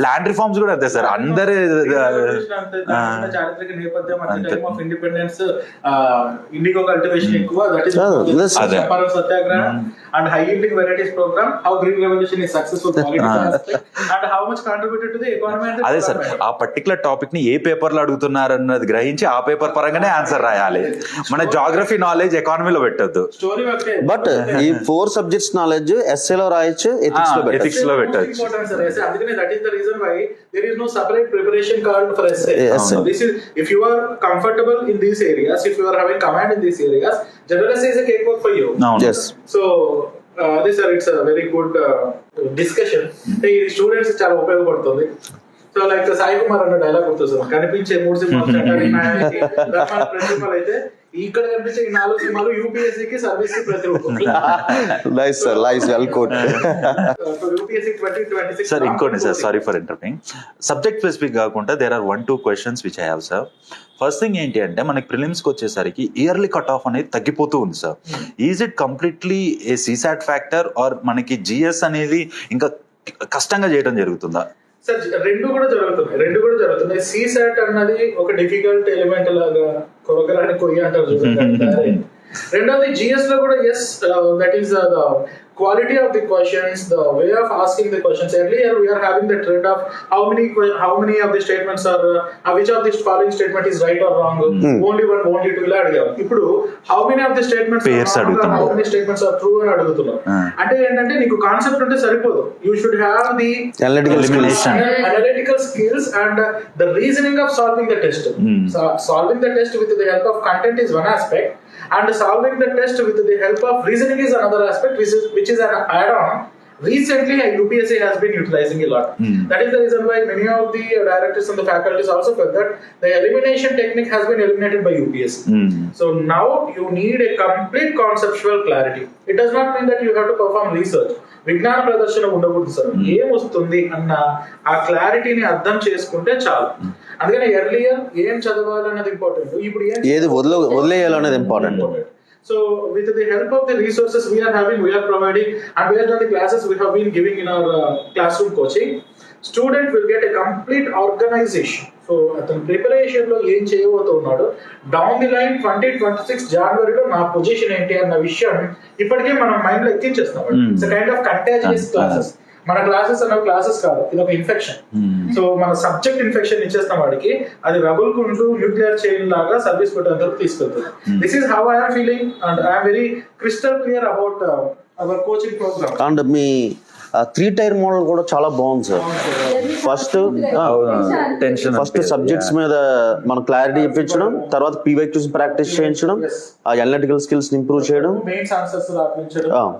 ల్యాండ్ రిఫార్మ్స్ కూడా అంతే సార్. అందరి చారిత్రక నేపథ్యం time of independence, IndiGo cultivation ఎక్కువ, దట్ ఇస్ చంపారన్ సత్యాగ్రహం and high yielding varieties program, how green revolution is successful and how much contributed to the economy and the అదే సార్, ఆ పర్టికులర్ టాపిక్ ని ఏ పేపర్ లో అడుగుతున్నారు అన్నది గ్రహించి ఆ పేపర్ పరంగానే ఆన్సర్ రాయాలి. మన జాగ్రఫీ నాలెడ్జ్ ఎకానమీలో పెట్టద్దు. స్టోరీ బట్ ఈ 4 సబ్జెక్ట్స్ నాలెడ్జ్ ఎస్ఏ లో రాయొచ్చు, ఎథిక్స్ లో పెట్టచ్చు. అందుకనే that is the reason why there is no separate preparation card for essay. So this is, if you are comfortable in these areas, if you are having command in these areas, general essay is a cakewalk for you. Yes. So this it's a very good discussion. Hey, students చాలా ఉపయోగపడుతుంది. So like Sai Kumar అన్న dialogue గుర్తొస్తుంది, కనిపించే 3 సినిమాలు principal అయితే ఇక్కడ కనిపించే 4 సినిమాలు యూపీఎస్సీకి సర్వీస్ కి ప్రతిరూపం. Nice sir, nice, well quote. So UPSC 2026 sir ఇంకోటి sir, sorry for interrupting, subject specific కాకుండా there are 1-2 questions which I have sir. First thing ఏంటి అంటే మనకి ప్రిలిమ్స్కి వచ్చేసరికి ఇయర్లీ కట్ ఆఫ్ అనేది తగ్గిపోతూ ఉంది sir. Is it completely a CSAT factor or మనకి జిఎస్ అనేది ఇంకా కష్టంగా చేయడం జరుగుతుందా? సార్ రెండు కూడా జరుగుతున్నాయి. సీసాట్ అన్నది ఒక డిఫికల్ట్ ఎలిమెంట్ లాగా, కొరకరాని కొయ్య అంటారు చూడండి. రెండోది జిఎస్ లో కూడా yes, that is the quality of the questions, the way of asking the questions. Earlier we are having the trend of how many of the statements are which of the following statement is right or wrong, only one, only two ila adigaru. Ippudu how many of the statements are wrong, how many statements are true అని అడుగుతున్నారు. అంటే ఏంటంటే నీకు concept ఉంటే సరిపోదు, you should have the analytical skills and the reasoning of solving the test. So solving the test with the help of content is one aspect, and solving the test with the help of reasoning is another aspect, which is an add-on. Recently UPSC has been utilizing a lot. That is the reason why many of the directors and the faculties also felt that the elimination technique has been eliminated by UPSC. So now you need a complete conceptual clarity. It does not mean that you have to perform research. విజ్ఞాన ప్రదర్శన ఉండకూడదు sir, ఏం వస్తుంది అన్న ఆ క్లారిటీని అర్థం చేసుకుంటే చాలు. అందుకని ఎర్లియర్ ఏం చదవాలన్నది ఇంపార్టెంట్, ఇప్పుడు ఏది వదిలేయాలనేది important. So with the help of the resources we are providing, and based on the classes we have been giving in our classroom coaching, student will get a complete organization. So అతను preparation లో ఏం చేయబోతున్నాడు, down the line 2026 జనవరిలో నా position ఏంటి అన్న విషయం ఇప్పటికే మనం మైండ్ లో ఎక్కించేస్తాం. It's kind of contagious classes. మన క్లాసెస్ అన్న క్లాసెస్ కాదు, ఇది ఒక ఇన్ఫెక్షన్. సో మన సబ్జెక్ట్ ఇన్ఫెక్షన్ ఇచ్చేస్తాం వాడికి, అది రగులుకుంటూ న్యూక్లియర్ చైన్ లాగా సర్వీస్ పెట్టేందుకు తీసుకెళ్తుంది. This is how I'm feeling and I'm very crystal clear about our coaching programme. And మీ 3 టైర్ మోడల్ కూడా చాలా బాగుంది సార్. ఫస్ట్ సబ్జెక్ట్స్ మీద మన క్లారిటీ ఇప్పించడం, తర్వాత పీవైక్యూస్ ప్రాక్టీస్ చేయించడం, ఆ అనలిటికల్ స్కిల్స్ ఇంప్రూవ్ చేయడం,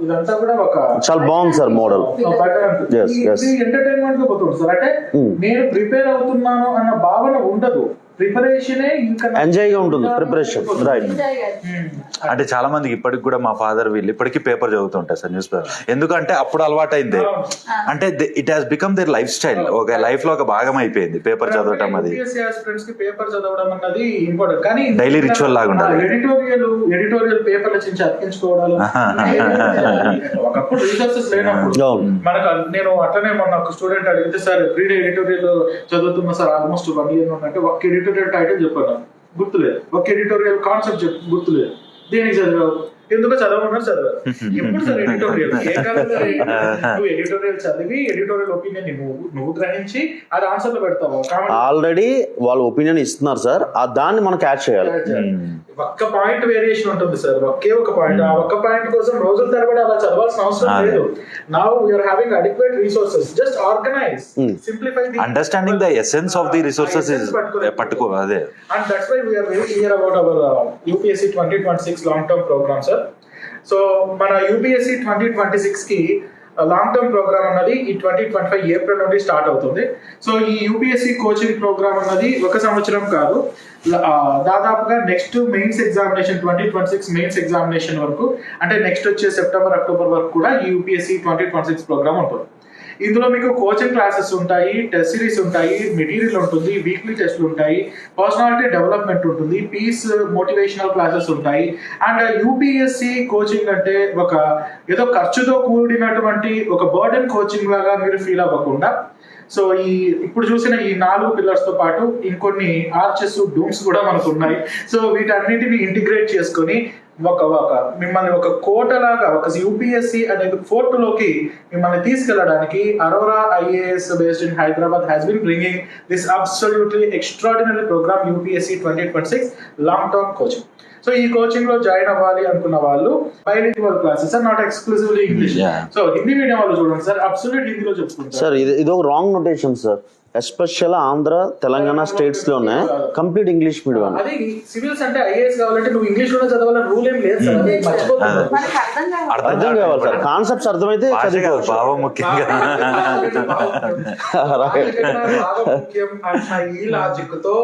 ఇదంతా కూడా ఒక చాలా బాగుంది సార్ మోడల్. ఎంటర్టైన్మెంట్ గా పోతుంది సార్. అంటే నేను ప్రిపేర్ అవుతున్నాను అన్న భావన ఉండదు, ప్రిపరేషన్ ఎంజాయ్ గా ఉంటుంది ప్రిపరేషన్. రైట్. అంటే చాలా మందికి ఇప్పటికి కూడా మా ఫాదర్ వీళ్ళు ఇప్పటికీ పేపర్ చదువుతుంటారు సార్, న్యూస్ పేపర్. ఎందుకంటే అప్పుడు అలవాటైంది, అంటే it has become their life style, ఒక లైఫ్ లో ఒక భాగం అయిపోయింది పేపర్ చదవటం. అది పేపర్ చదవడం అన్నది ఇంపార్టెంట్, కానీ డైలీ రిచువల్ లాగా ఉండాలి. ఎడిటోరియల్ పేపర్ల నుంచి అతికించుకోవడాలు ఒకప్పుడు రీసోర్సెస్ లేనప్పుడు మనకు. నేను అట్లనే మొన్న ఒక స్టూడెంట్ అడిగితే, సార్ ఎవ్రీడే ఎడిటోరియల్ చదువుతున్నా సార్, ఆల్మోస్ట్ 1 year అంటే ఒక ఎడిటోరియల్ టైటిల్ చెప్పాను గుర్తులేదు, ఒక ఎడిటోరియల్ కాన్సెప్ట్ గుర్తులేదు, దేనికి చదివావు, ఎందుకు చదవమన్నారు చదివారు. ఎప్పుడు సార్ ఎడిటోరియల్? నువ్వు ఎడిటోరియల్ చదివి ఎడిటోరియల్ ఒపీనియన్ నువ్వు గ్రహించి అది ఆన్సర్ లో పెడతావు. ఆల్రెడీ వాళ్ళు ఒపీనియన్ ఇస్తున్నారు సార్, దాన్ని మనం క్యాచ్ చేయాలి. ఒక్క పాయింట్ వేరియేషన్ ఉంటుంది సార్, ఒకే ఒక పాయింట్. ఆ ఒక్క పాయింట్ కోసం రోజుల తరబడి అలా చదవాల్సిన అవసరం లేదు. Now we are having adequate resources, just organise, simplify the understanding the essence of the resources is పట్టుకో అదే. And that's why we are very clear about our UPSC 2026 long term programme sir. So మన UPSC 2026 కి long term programme అన్నది ఈ 2025 April నుండి start అవుతుంది. So ఈ UPSC coaching programme అన్నది 1 సంవత్సరం కాదు, దాదాపుగా next mains examination 2026 mains examination వరకు, అంటే నెక్స్ట్ వచ్చే సెప్టెంబర్ అక్టోబర్ వరకు కూడా ఈ యూపీఎస్సీ 2026 ప్రోగ్రామ్ ఉంటుంది. ఇందులో మీకు కోచింగ్ క్లాసెస్ ఉంటాయి, టెస్ట్ సిరీస్ ఉంటాయి, మెటీరియల్ ఉంటుంది, వీక్లీ టెస్ట్లు ఉంటాయి, పర్సనాలిటీ డెవలప్మెంట్ ఉంటుంది, పీస్ మోటివేషనల్ క్లాసెస్ ఉంటాయి. అండ్ యూపీఎస్సి కోచింగ్ అంటే ఒక ఏదో ఖర్చుతో కూడినటువంటి ఒక బర్డెన్ కోచింగ్ లాగా మీరు ఫీల్ అవ్వకుండా, సో ఇప్పుడు చూసిన ఈ 4 పిల్లర్స్ తో పాటు ఇంకొన్ని ఆర్చెస్, డూమ్స్ కూడా మనకు ఉన్నాయి. సో వీటన్నిటిని ఇంటిగ్రేట్ చేసుకొని మిమ్మల్ని ఒక కోటలాగా, ఒక యూపీఎస్సి అనేది ఫోర్ట్ లోకి మిమ్మల్ని తీసుకెళ్లడానికి Aurora IAS based in Hyderabad has been bringing this absolutely extraordinary programme UPSC 2026 long term coaching. So ఈ కోచింగ్ లో జాయిన్ అవ్వాలి అనుకున్న వాళ్ళు bilingual classes are not exclusively English. So Hindi medium వాళ్ళు చూడండి సార్, అబ్సల్యూట్ హిందీలో చెప్పుకుంటారు సార్. ఇది ఒక wrong notation sir. Especial Andhra, Telangana states లోనే కంప్లీట్ ఇంగ్లీష్ మీడియం. అది సివిల్స్ అంటే ఐఏఎస్ కావాలంటే నువ్వు ఇంగ్లీష్ లోనే చదవాలని రూల్ ఏం లేదు సార్. అది మర్చిపోతున్నారు. మనకి అర్థం కావాలి సార్, కాన్సెప్ట్స్ అర్థమైతే చదువుకోవచ్చు. భావం ముఖ్యంగా ముఖ్యం అన్న ఈ లాజిక్ తో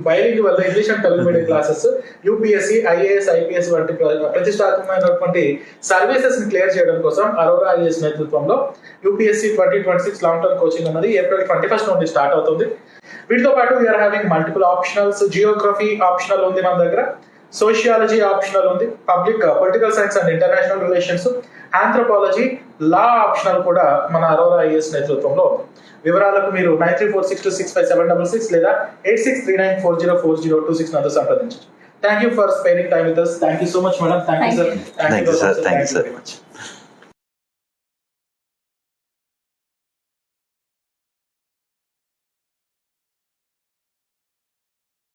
bilingual English and Telugu medium classes UPSC, IAS, IPS వంటి ప్రతిష్టాత్మకమైనటువంటి సర్వీసెస్ ని క్లియర్ చేయడం కోసం అరోరా ఐఏఎస్ నేతృత్వంలో యూపీఎస్సి 2026 లాంగ్ టర్మ్ కోచింగ్ అన్నది ఏప్రిల్ 21 నుండి స్టార్ట్ అవుతుంది. వీటితో పాటు we are having multiple optionals. Geography optional ఉంది మన దగ్గర, సోషియాలజీ ఆప్షనల్ ఉంది, political science and international relations, anthropology, law optional కూడా మన అరోరా ఐఏఎస్ నేతృత్వంలో ఉంది. వివరాలకు మీరు 9346265766 లేదా 8639404026 నందు సంప్రదించవచ్చు. Thank you for spending time with us. Thank you so much madam. Thank you sir. Thank you sir.